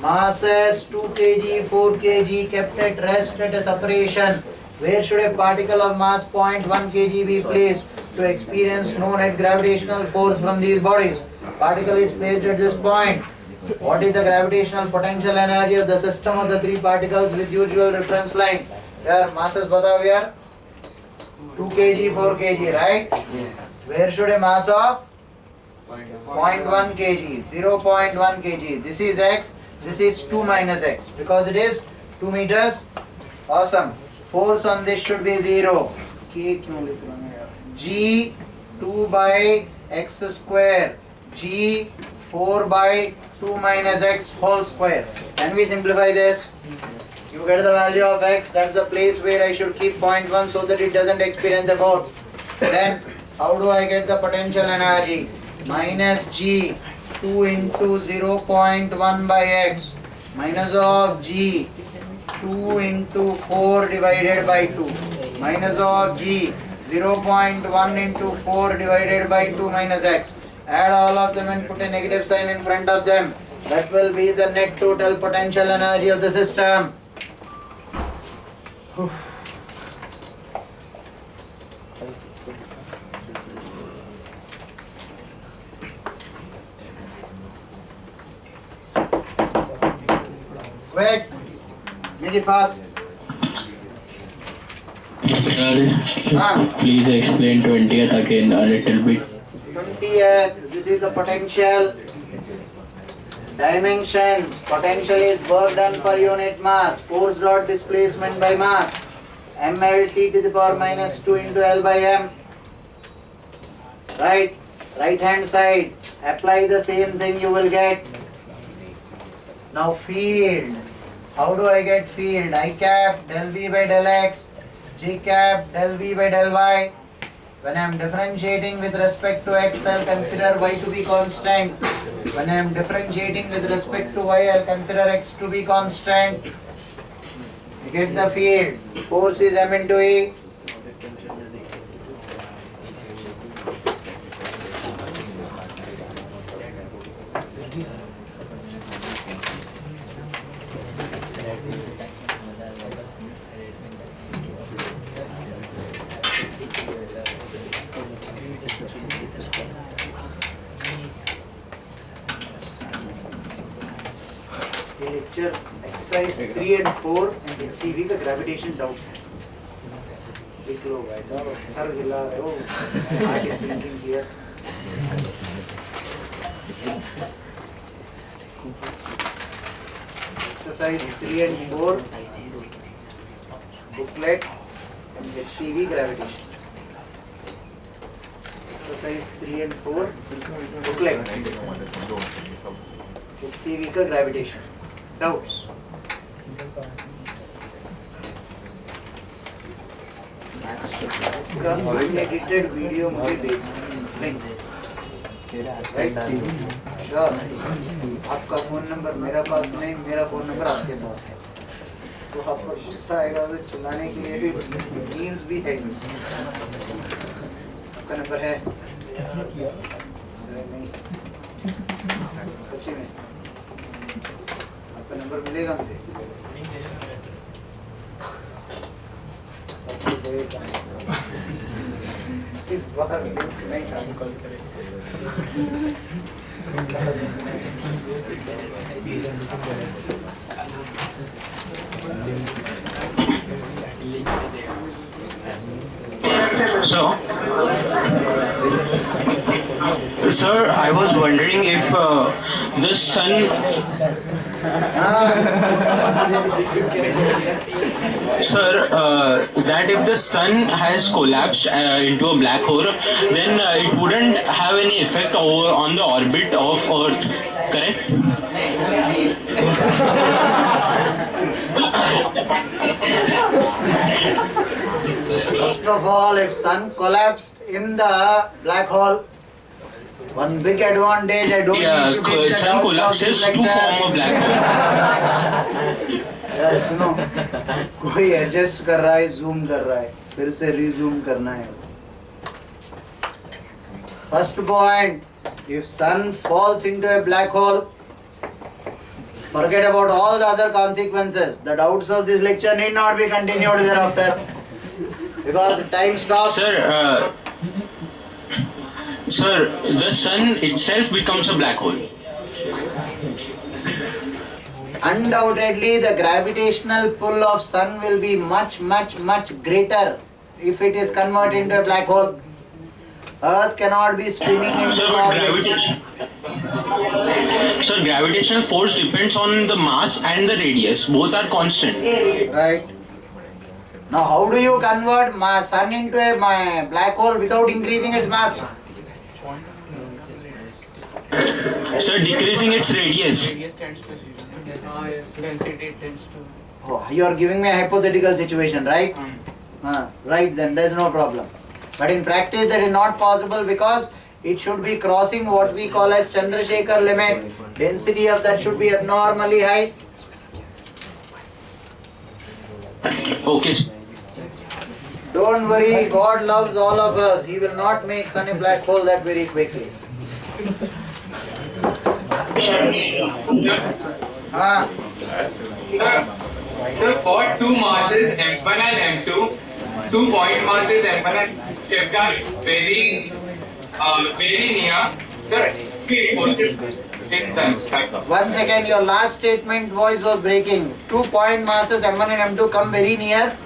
Masses 2 kg, 4 kg kept at rest at a separation. Where should a particle of mass 0.1 kg be placed to experience no net gravitational force from these bodies? Particle is placed at this point. What is the gravitational potential energy of the system of the three particles with usual reference line? Here masses batao here. 2 kg, 4 kg, right? Where should a mass of 0.1 kg, 0.1 kg. This is x, this is 2 minus x because it is 2 meters. Awesome. Force on this should be 0. G 2 by x square, G 4 by 2 minus x whole square. Can we simplify this? You get the value of x, that's the place where I should keep 0.1 so that it doesn't experience a force. Then how do I get the potential energy? Minus G 2 into 0.1 by x minus of G 2 into 4 divided by 2 minus of G 0.1 into 4 divided by 2 minus x. Add all of them and put a negative sign in front of them. That will be the net total potential energy of the system. Quick, make it fast. Please explain 20th again a little bit. 20th, this is the potential. Dimensions. Potential is work done per unit mass. Force dot displacement by mass. MLT to the power minus 2 into L by M. Right? Right hand side. Apply the same thing you will get. Now field. How do I get field? I cap del V by del X. J cap del V by del Y. When I am differentiating with respect to X, I will consider Y to be constant. When I am differentiating with respect to Y, I will consider X to be constant. You get the field. Force is M into E. Lecture exercise 3 and 4 HCV का gravitation doubts है. देख लो भाई साहब, sir हिला रहे हो. Heart is sinking here. Exercise 3 and 4 booklet and HCV gravitation. Exercise 3 and 4 booklet HCV का gravitation. Doubts? इसका एडिटेड वीडियो मुझे भेजना। श्योर। आपका फोन नंबर मेरा पास नहीं, मेरा फोन नंबर आपके पास है, तो आपको गुस्सा आएगा तो चिल्लाने के लिए भी मीन्स भी है। आपका नंबर है? किसने किया? नहीं, सच्ची में आपका नंबर मिलेगा मुझे? इस बार नहीं कॉल करेगा। Sir, I was wondering if the sun. Sir, that if the sun has collapsed into a black hole, then it wouldn't have any effect on the orbit of Earth, correct? First of all, if sun collapsed in the black hole, one big advantage, I don't need to take the sun doubts of collapses this to lecture. form a black hole. यार सुनो, कोई adjust कर रहा है, zoom कर रहा है, फिर से रिजूम करना है। First point, if sun falls into a black hole, forget about all the other consequences. The doubts of this lecture need not be continued thereafter, because time stops. Sir, the sun itself becomes a black hole. Undoubtedly, the gravitational pull of sun will be much, much, much greater if it is converted into a black hole. Earth cannot be spinning in the orbit. Sir, gravitational force depends on the mass and the radius. Both are constant. Right. Now, how do you convert sun into a black hole without increasing its mass? Sir, decreasing its radius. Radius tends to 0. Yes. Density tends to. Oh, you are giving me a hypothetical situation, right? Right, then there is no problem. But in practice, that is not possible because it should be crossing what we call as Chandrasekhar limit. Density of that should be abnormally high. Okay. Don't worry, God loves all of us. He will not make sun a black hole that very quickly. So for two masses M1 and M2, 2 point masses M1 and M2 very near the One second, your last statement voice was breaking. 2 point masses M1 and M2 come very near.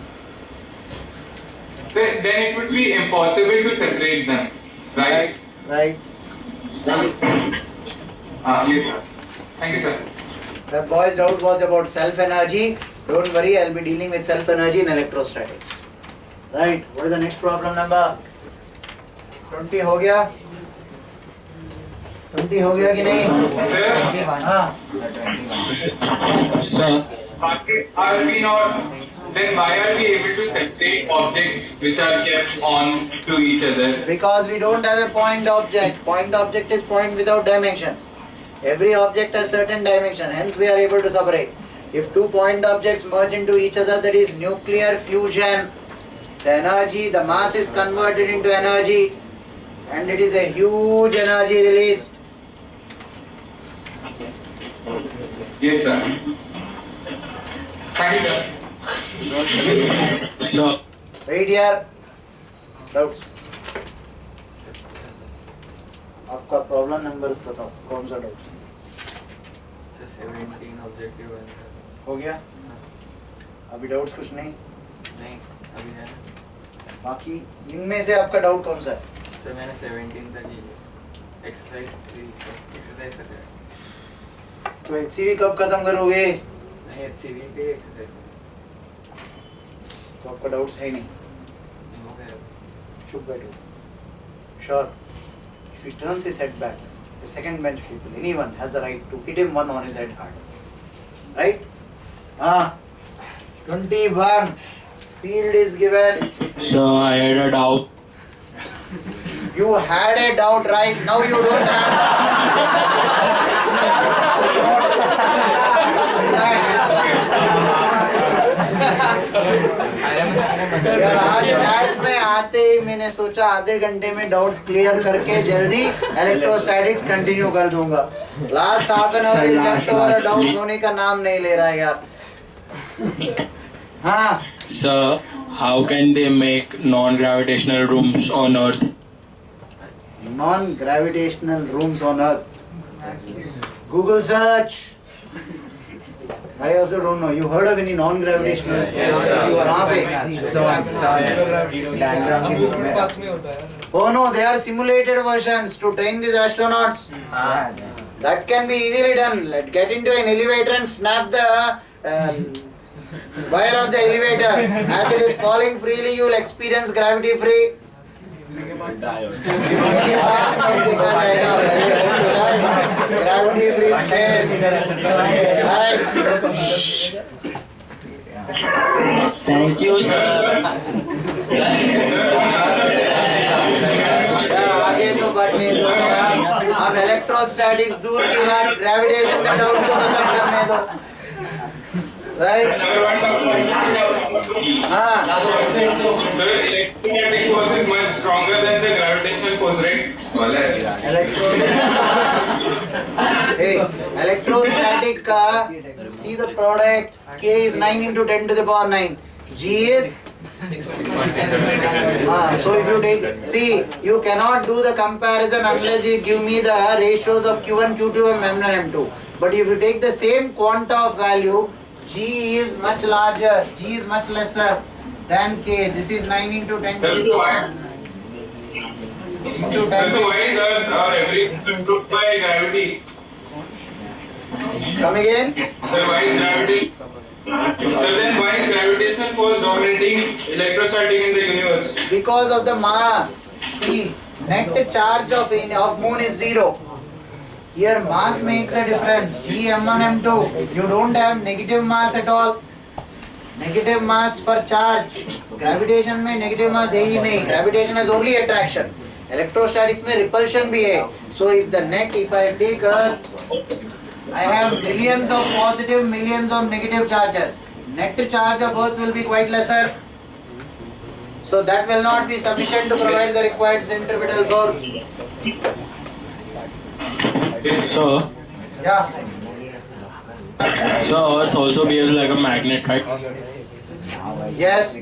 then it would be impossible to separate them, right? Right. Yes, sir. Thank you, sir. The boy's doubt was about self-energy. Don't worry, I'll be dealing with self-energy in electrostatics. Right. What is the next problem number? 20 हो गया? 20 हो गया कि नहीं? Sir, हाँ. Sir, are we not? Then why are we able to separate objects which are kept on to each other? Because we don't have a point object. Point object is point without dimensions. Every object has certain dimension, hence we are able to separate. If 2 point objects merge into each other, that is nuclear fusion. The energy, the mass is converted into energy, and it is a huge energy release. Yes, sir. Thank you, sir. sir, Right here. Doubts? आपका problem numbers बताओ, कौन सा doubt? 17 objective हो गया? अभी doubts कुछ नहीं? नहीं अभी है बाकी इनमें से आपका डाउट कौन सा है? सर मैंने 17 तक ही एक्सरसाइज 3 एक्सरसाइज कर दिया। तो HCV कब खत्म करोगे? नहीं HCV पे एक्सरसाइज तो आपका डाउट्स है नहीं? हो गया। चुप बैठो. Sure. If he turns his head back, the second bench people, anyone has the right to hit him one on his head hard. Right? 21. Field is given. So I had a doubt. You had a doubt, right? Now you don't यार आज class में आते ही मैंने सोचा आधे घंटे में doubts clear करके जल्दी इलेक्ट्रोस्टैटिक्स कंटिन्यू कर दूंगा. Last half an hour left over doubts होने का नाम नहीं ले रहा है यार. हाँ. Sir, how can they make non-gravitational rooms on Earth? Non-gravitational rooms on Earth. Google search. I also don't know. You heard of any non-gravitational? Yes, sir. कहाँ पे? पार्क्स में होता है. Oh no, they are simulated versions to train these astronauts. That can be easily done. Let's get into an elevator and snap the wire of the elevator. As it is falling freely, you will experience gravity free. गिरने के बाद नहीं देखा जाएगा. Gravity free space. Right. Thank you, sir. आगे तो बढ़ने दो. अब इलेक्ट्रोस्टैटिक्स दूर की बात, ग्रेविटेशन के डाउट्स को खत्म करने दो. Right? हाँ. Sir, electrostatic force is much stronger than the gravitational force, right? Electrostatic का see the product. K is 9 into 10 to the power 9. G is so if you take, see, you cannot do the comparison unless you give me the ratios of Q1, Q2 and M1 and M2. But if you take the same quanta of value, G is much larger, G is much lesser than K. This is 9 into 10 to the power. So why is our everything improved by gravity? Come again? Sir, why is gravity? Sir, then why is gravitational force dominating electrostatic in the universe? Because of the mass. See, net charge of moon is 0. Here mass makes the difference. G, M1, M2. You don't have negative mass at all. Negative mass for charge. Gravitation में negative mass है ही नहीं. Gravitation has only attraction. Electrostatics में repulsion भी है. So if the net, if I take Earth, I have millions of positive, millions of negative charges. Net charge of Earth will be quite lesser. So that will not be sufficient to provide the required centripetal force. So, Yeah. so Earth also behaves like a magnet, right? Yes.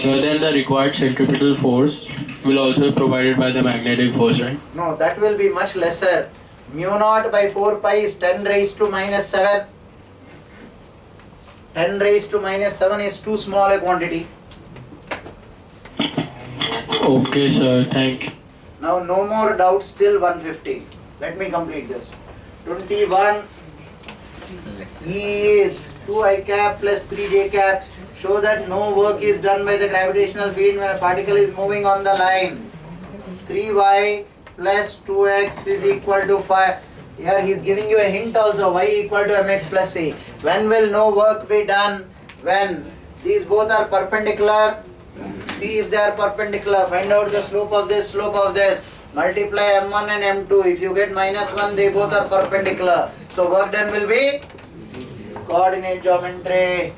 So then the required centripetal force will also be provided by the magnetic force, right? No, that will be much lesser. Mu naught by 4 pi is 10 raised to minus 7. 10 raised to minus 7 is too small a quantity. Okay, sir. Thank you. Now no more doubts till 150. Let me complete this. 21 E is 2I cap plus 3J cap. Show that no work is done by the gravitational field when a particle is moving on the line. 3Y plus 2X is equal to 5. Here he is giving you a hint also. Y equal to mx plus c. When will no work be done? When these both are perpendicular. See if they are perpendicular. Find out the slope of this, slope of this. Multiply M1 and M2. If you get minus 1, they both are perpendicular. So work done will be coordinate geometry.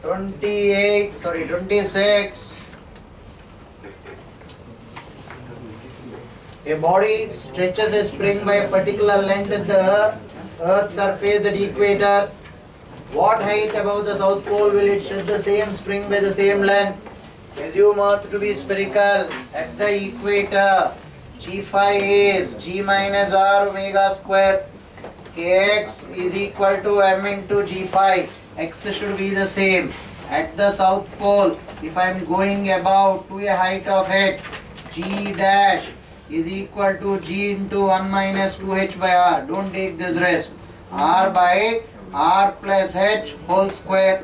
26. A body stretches a spring by a particular length at the Earth's surface at equator. What height above the South Pole will it stretch the same spring by the same length? Assume Earth to be spherical at the equator. G phi is G minus R omega square. Kx is equal to M into G phi. X should be the same. At the South Pole, if I am going about to a height of h, G dash is equal to G into 1 minus 2h by R. Don't take this risk. R by R plus h whole square.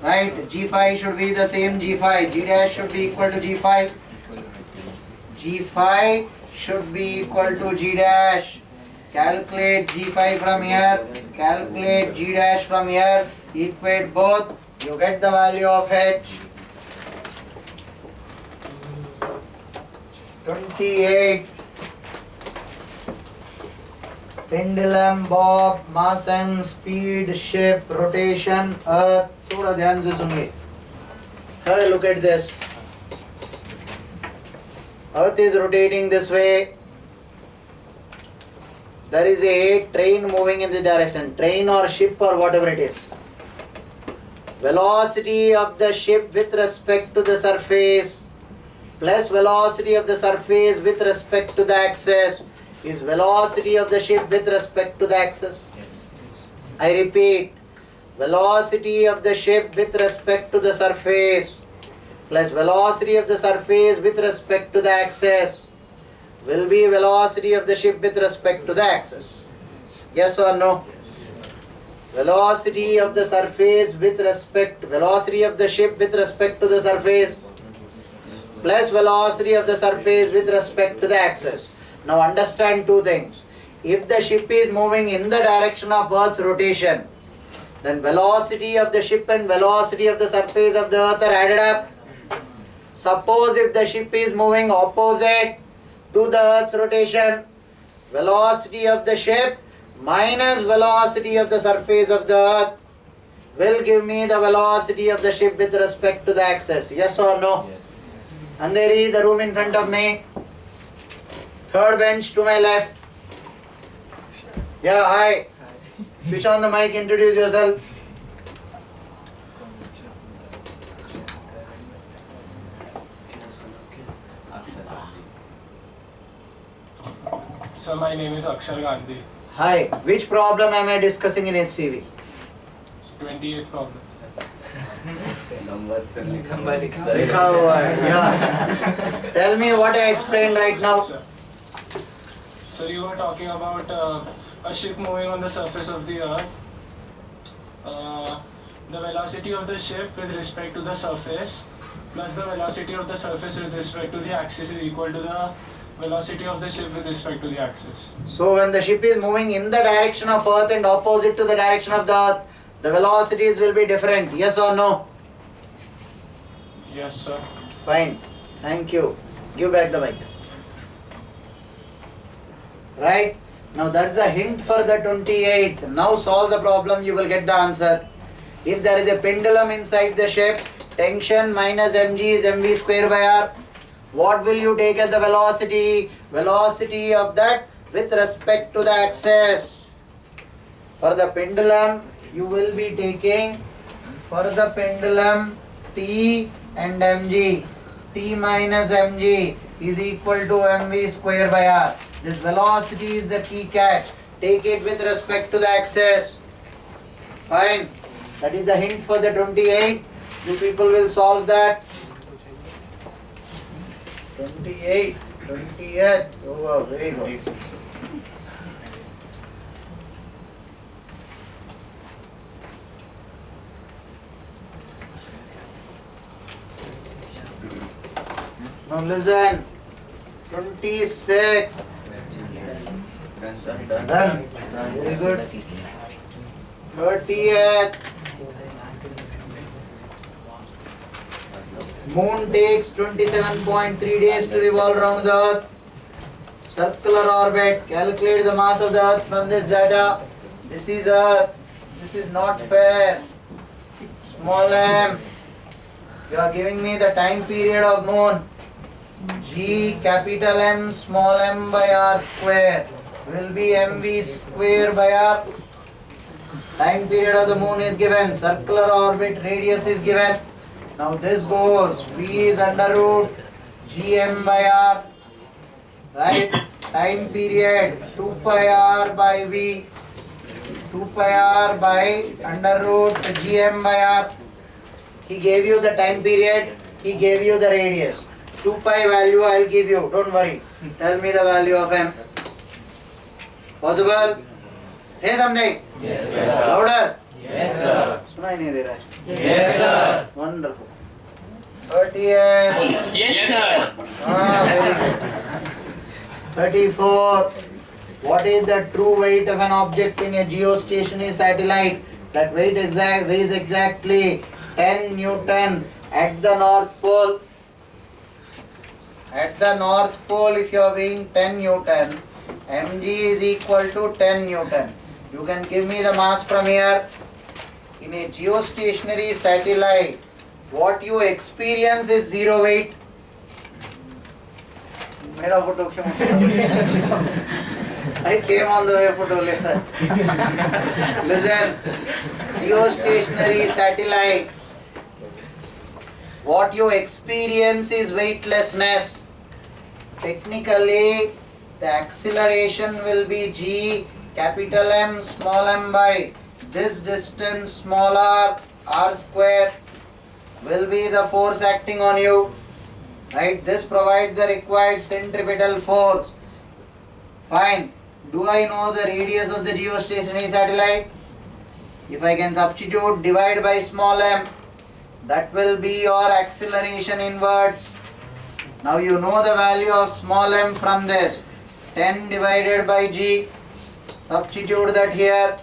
Right? G phi should be the same G phi. G dash should be equal to G phi. G phi should be equal to G dash. calculate G5 from here, calculate G dash from here, equate both, you get the value of H. 28. Pendulum, bob, mass and speed, ship, rotation, earth. थोड़ा ध्यान से सुनिए. Have a look at this. Earth is rotating this way. There is a train moving in the direction, train or ship or whatever it is. Velocity of the ship with respect to the surface plus velocity of the surface with respect to the axis is velocity of the ship with respect to the axis. I repeat, velocity of the ship with respect to the surface plus velocity of the surface with respect to the axis will be velocity of the ship with respect to the axis. Yes or no? Velocity of the surface with respect, velocity of the ship with respect to the surface plus velocity of the surface with respect to the axis. Now understand two things. If the ship is moving in the direction of Earth's rotation, then velocity of the ship and velocity of the surface of the Earth are added up. Suppose if the ship is moving opposite to the Earth's rotation, velocity of the ship minus velocity of the surface of the Earth will give me the velocity of the ship with respect to the axis. Yes or no? Yes. Andheri, the room in front of me. Third bench to my left. Yeah, hi. Switch on the mic, introduce yourself. So my name is Akshar Gandhi. Hi. Which problem am I discussing in HCV? 28 problems. लिखा हुआ है. Yeah. Tell me what I explained right now. So you were talking about a ship moving on the surface of the earth. The velocity of the ship with respect to the surface plus the velocity of the surface with respect to the axis is equal to the velocity of the ship with respect to the axis. So when the ship is moving in the direction of Earth and opposite to the direction of the Earth, the velocities will be different. Yes or no? Yes, sir. Fine. Thank you. Give back the mic. Right? Now that's a hint for the 28th. Now solve the problem, you will get the answer. If there is a pendulum inside the ship, tension minus mg is mv square by r. What will you take as the velocity? Velocity of that with respect to the axis. For the pendulum, you will be taking, for the pendulum, t and mg. T minus mg is equal to mv square by r. This velocity is the key catch. Take it with respect to the axis. Fine. That is the hint for the 28. You people will solve that. 28, 28. Oh, wow, very good. Now listen. 26. Done. Very good. 30th. Moon takes 27.3 days to revolve around the Earth. Circular orbit. Calculate the mass of the Earth from this data. This is Earth. This is not fair. Small m. You are giving me the time period of Moon. G capital M small m by r square will be mv square by r. Time period of the Moon is given. Circular orbit radius is given. Now this goes, V is under root Gm by R, right? Time period 2 pi R by V, 2 pi R by under root Gm by R. He gave you the time period, he gave you the radius. 2 pi value I will give you, don't worry. Tell me the value of M. Possible? Say something. Yes, sir. Louder. Yes, sir. सुनाई नहीं दे रहा है. Yes, sir. Wonderful. 30th. Yes, sir. Ah, very good. 34. What is the true weight of an object in a geostationary satellite? That weighs exactly 10 Newton at the North Pole. At the North Pole, if you are weighing 10 Newton, mg is equal to 10 Newton. You can give me the mass from here. In a geostationary satellite, what you experience is zero weight. मेरा photo क्यों? I came on the way photo later. Listen, geostationary satellite, what you experience is weightlessness. Technically, the acceleration will be g capital M small m by this distance small r square will be the force acting on you. Right? This provides the required centripetal force. Fine. Do I know the radius of the geostationary satellite? If I can substitute divide by small m, that will be your acceleration inwards. Now you know the value of small m from this. 10 divided by g. Substitute that here.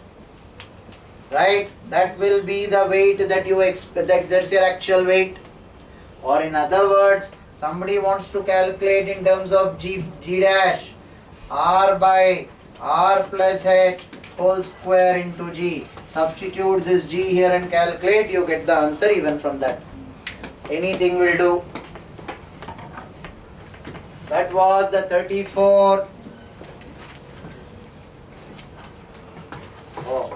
Right? That will be the weight that you expect. That's your actual weight. Or in other words, somebody wants to calculate in terms of g dash, r by r plus h whole square into g. Substitute this g here and calculate, you get the answer even from that. Anything will do. That was the 34th. Oh.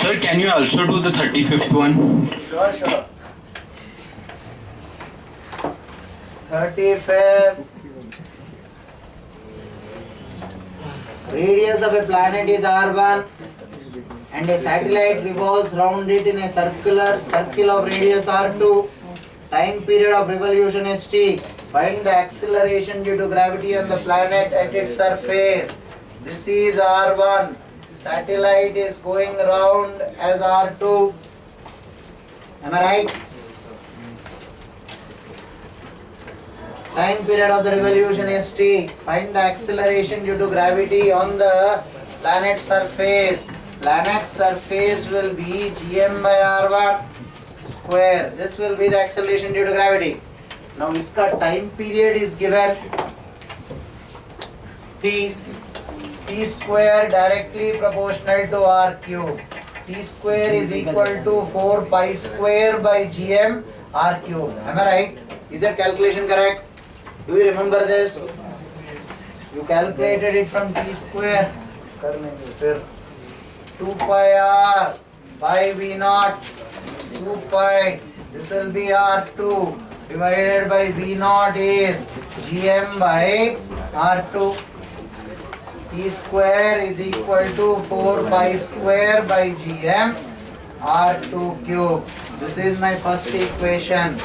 Sir, can you also do the 35th one? Sure, sure. 35th. Radius of a planet is r1 and a satellite revolves round it in a circle of radius r2. Time period of revolution is t. Find the acceleration due to gravity on the planet at its surface. This is r1. Satellite is going round as r2. Am I right? Time period of the revolution is t. Find the acceleration due to gravity on the planet's surface. Planet's surface will be gm by r1 square. This will be the acceleration due to gravity. Now, iska time period is given t. T square directly proportional to r cube. T square is equal to 4 pi square by gm r cube. Am I right? Is that calculation correct? Do you remember this? You calculated it from t square. 2 pi r by v naught. 2 pi. This will be r2 divided by v naught is gm by r2. T square is equal to 4 pi square by gm r2 cube. This is my first equation,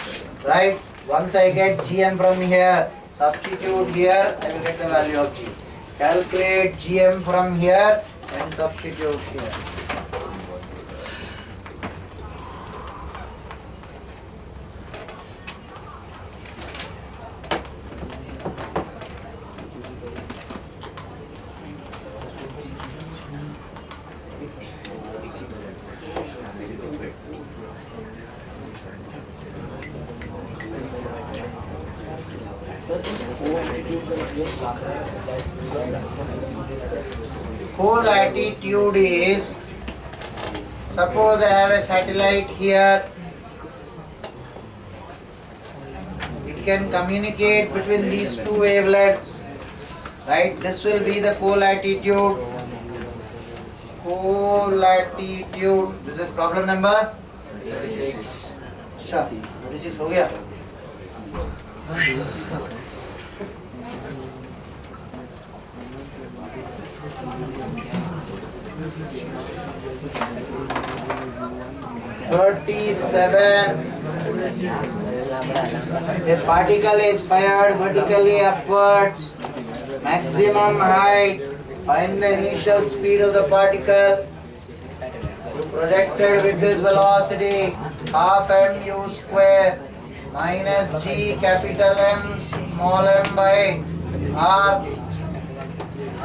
right? Once I get gm from here, substitute here, I will get the value of g. Calculate gm from here and substitute here. Co-latitude is, suppose I have a satellite here, it can communicate between these two wavelengths, right? This will be the co-latitude. Co-latitude, this is problem number 36. Sure, 36 हो गया. 37. A particle is fired vertically upwards. Maximum height. Find the initial speed of the particle. projected with this velocity half mu square minus g capital M small m by r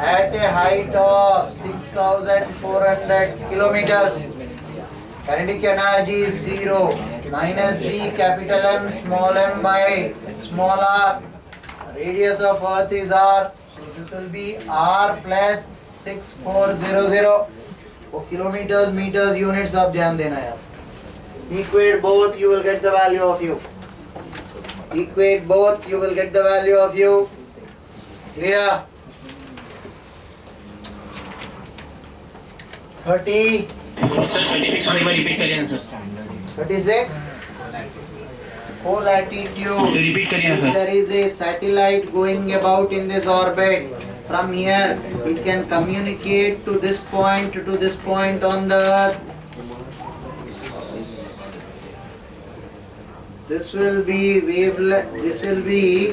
at a height of 6,400 kilometers. Kinetic energy is 0 minus g capital M small m by small r. Radius of earth is r, so this will be r plus 6400. वो kilometers, meters, units आप ध्यान देना यार. Equate both, you will get the value of u. Equate both, you will get the value of u. Clear? 30. Sir, 36 one bar repeat करिए sir. 36. For latitude, repeat करिए if sir. there is a satellite going about in this orbit, from here it can communicate to this point on the earth. This will be this will be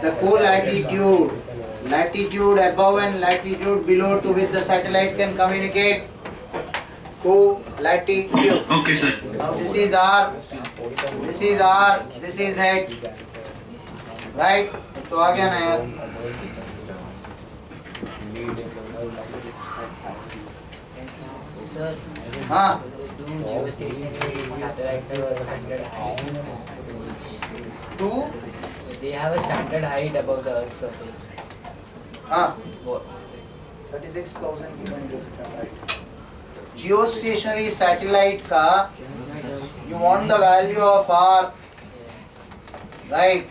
the co-latitude. Latitude above and latitude below to which the satellite can communicate. Co-latitude. Okay sir. Now this is R, this is R, this is H. Right? तो आ गया ना यार. हाँ. Two. They have a standard height above the Earth's surface. हाँ. 36,000 kilometers. Geostationary satellite का you want the value of R, right?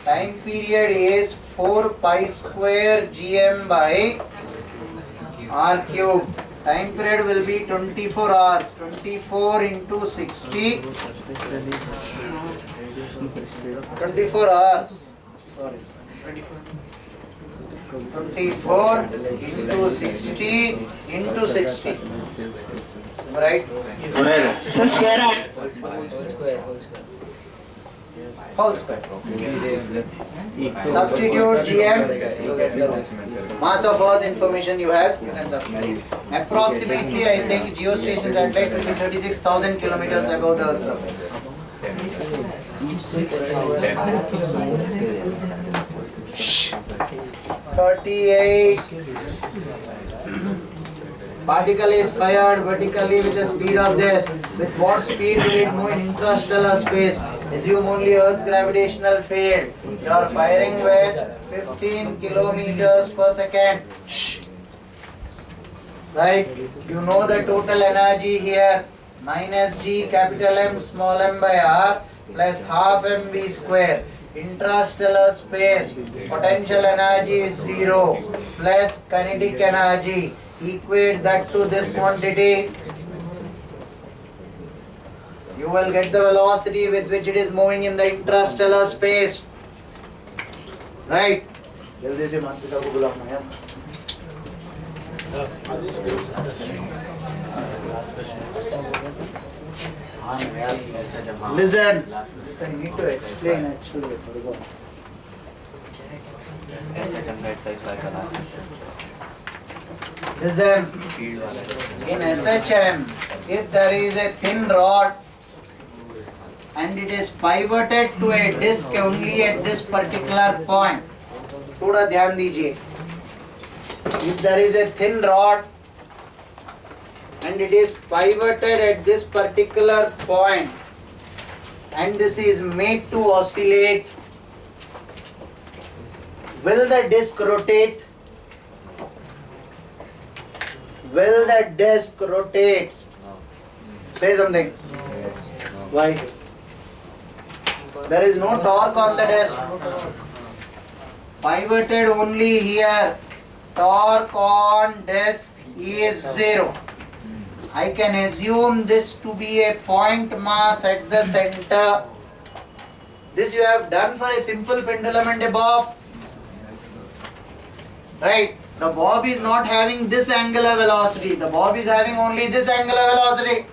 Time period is 4 pi square gm by r cube. Time period will be 24 hours. 24 into 60. 24 hours. Sorry. 24 into 60 into 60. Right? Sir, square root. Whole square. Substitute GM. You get the mass of earth information you have. You can substitute. Approximately, I think geostation satellite will be 36,000 kilometers above the earth's surface. 38. Particle is fired vertically with the speed of this. With what speed will it move in interstellar space? Assume only Earth's gravitational field. You are firing with 15 kilometers per second. Right? You know the total energy here. Minus G capital M small m by r plus half mv square. Intrastellar space. Potential energy is 0 plus kinetic energy. Equate that to this quantity. You will get the velocity with which it is moving in the interstellar space. Right? जल्दी से मानसिका को बुलाओ ना यार. Listen. Listen, you need to explain actually. Listen. In SHM, if there is a thin rod and it is pivoted to a disc only at this particular point, थोड़ा ध्यान दीजिए. If there is a thin rod and it is pivoted at this particular point and this is made to oscillate, will the disc rotate? Will the disc rotate? Say something. Why? There is no torque on the disc. Pivoted only here. Torque on disc is 0. I can assume this to be a point mass at the center. This you have done for a simple pendulum and a bob. Right? The bob is not having this angular velocity. The bob is having only this angular velocity.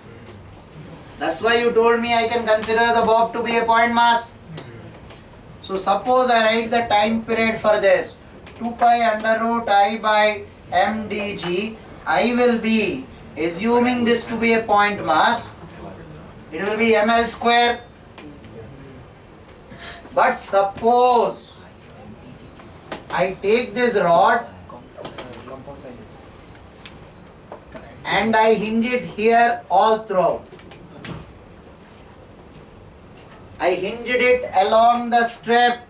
That's why you told me I can consider the bob to be a point mass. So suppose I write the time period for this. 2 pi under root I by m dg. I will be assuming this to be a point mass, it will be ml square. But suppose I take this rod and I hinge it here all throughout. I hinged it along the strap.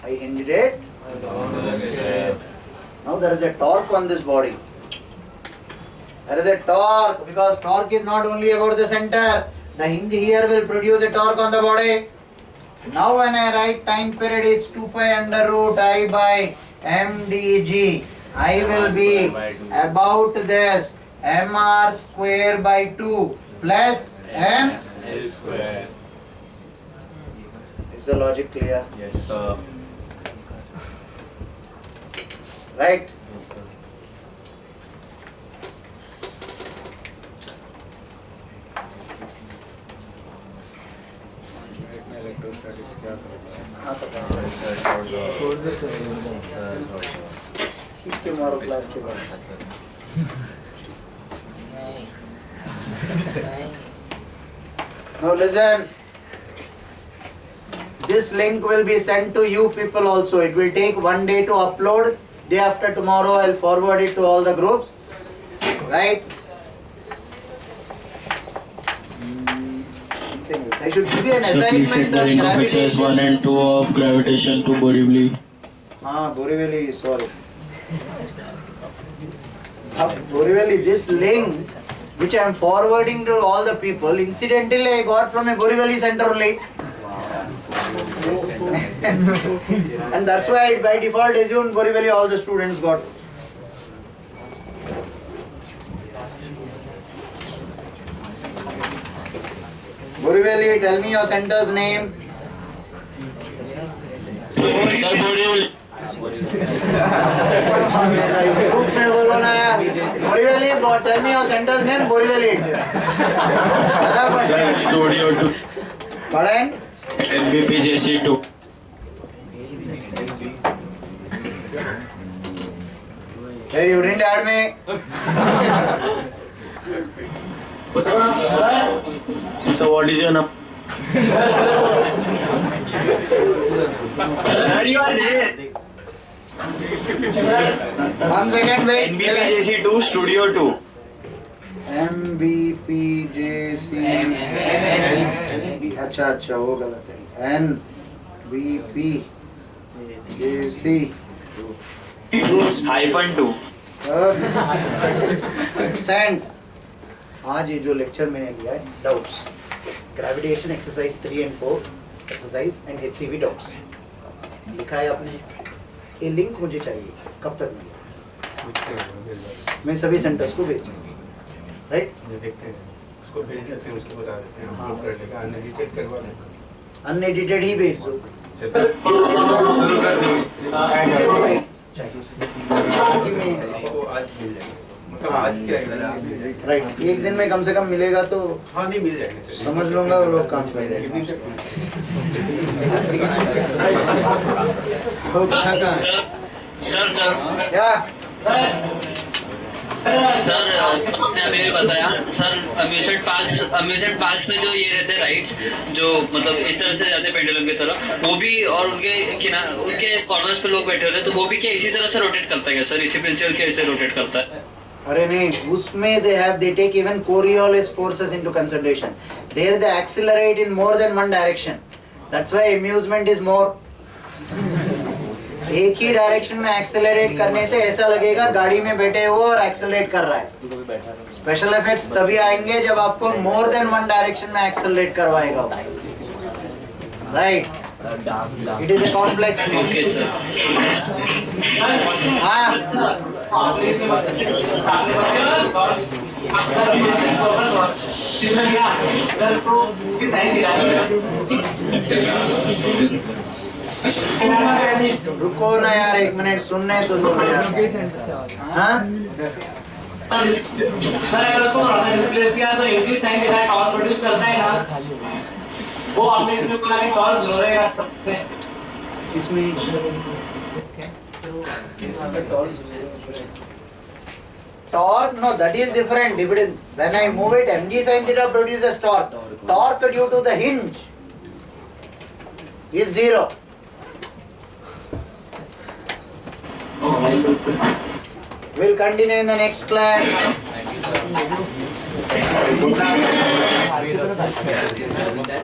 I hinged it. Now there is a torque on this body. There is a torque because torque is not only about the center. The hinge here will produce a torque on the body. Now when I write time period is 2 pi under root I by mdg, I will be about this mr square by 2 plus m square. Is the logic clear? Yes, sir. Right? Electrostatics क्या करोगे? हाँ पता है। छोड़ दो sir. खींच के मारो क्लास के बाद। Now listen. This link will be sent to you people also. It will take 1 day to upload. Day after tomorrow I'll forward it to all the groups. Right? I should give you an assignment on exercise 1 and 2 of gravitation to Borivali. Borivali, sorry. Borivali, this link which I am forwarding to all the people, incidentally I got from a Borivali center only. And that's why I by default assumed Borivali all the students got. Borivali, tell me your center's name. Borivali, tell me your center's name. Borivali. Studio 2. Pardon? MBPJC 2. Hey, you didn't add me. So what is your number? Sir, you are there. 1 second, wait. MBPJC 2, Studio 2. MBPJC. अच्छा वो गलत है. NBPJC -2. Send. आज ये जो lecture मैंने लिया है doubts, gravitation exercise 3 and 4 exercise and HCV doubts लिखा है आपने. ये लिंक मुझे चाहिए. कब तक मिलेगा? मैं सभी सेंटर्स को भेज दूँगा. राइट? देखते हैं उसको भेज देते हैं, उसको बता देते हैं. हम लोग कर लेगा. अनएडिटेड करवा देंगे. अनएडिटेड ही भेज दो. मुझे तो एक चाहिए कि मैं आपको आज मिल जाएगा. मतलब आज क्या है? राइट. एक दिन में कम से कम मिलेगा तो हाँ नहीं मिल जाएगा. समझ लूंगा वो लोग काम कर रहे हैं. सर क्या सर आपने अभी भी बताया सर, अम्यूजमेंट पार्क्स में जो ये रहते हैं राइड्स, जो मतलब इस तरह से जाते हैं पेंडुलम की तरह, वो भी और उनके कॉर्नर्स पे लोग बैठे होते हैं, तो वो भी क्या इसी तरह से रोटेट करता है क्या सर? इसी प्रिंसिपल के ऐसे रोटेट करता है? अरे नहीं, उसमें they take even Coriolis forces into consideration. There they accelerate in more than one direction. That's why amusement is more. एक ही डायरेक्शन में एक्सेलरेट करने से ऐसा लगेगा गाड़ी में बैठे हो और एक्सेलरेट कर रहा है. स्पेशल इफेक्ट्स तभी आएंगे जब आपको मोर देन वन डायरेक्शन में एक्सेलरेट करवाएगा. Right? It is a complex. हाँ रुको ना यार, 1 मिनट सुनने तो दो ना यार. हाँ सर अगर उसको थोड़ा सा डिस्प्लेस किया तो इंक्रीज टाइम के साथ टॉर्क प्रोड्यूस करता है ना, वो आपने इसमें बोला कि टॉर्क जरूर रहेगा. इसमें torque, no, that is different. If it is, when I move it, mg sin theta produces torque. Torque due to the hinge is 0. We'll continue in the next class.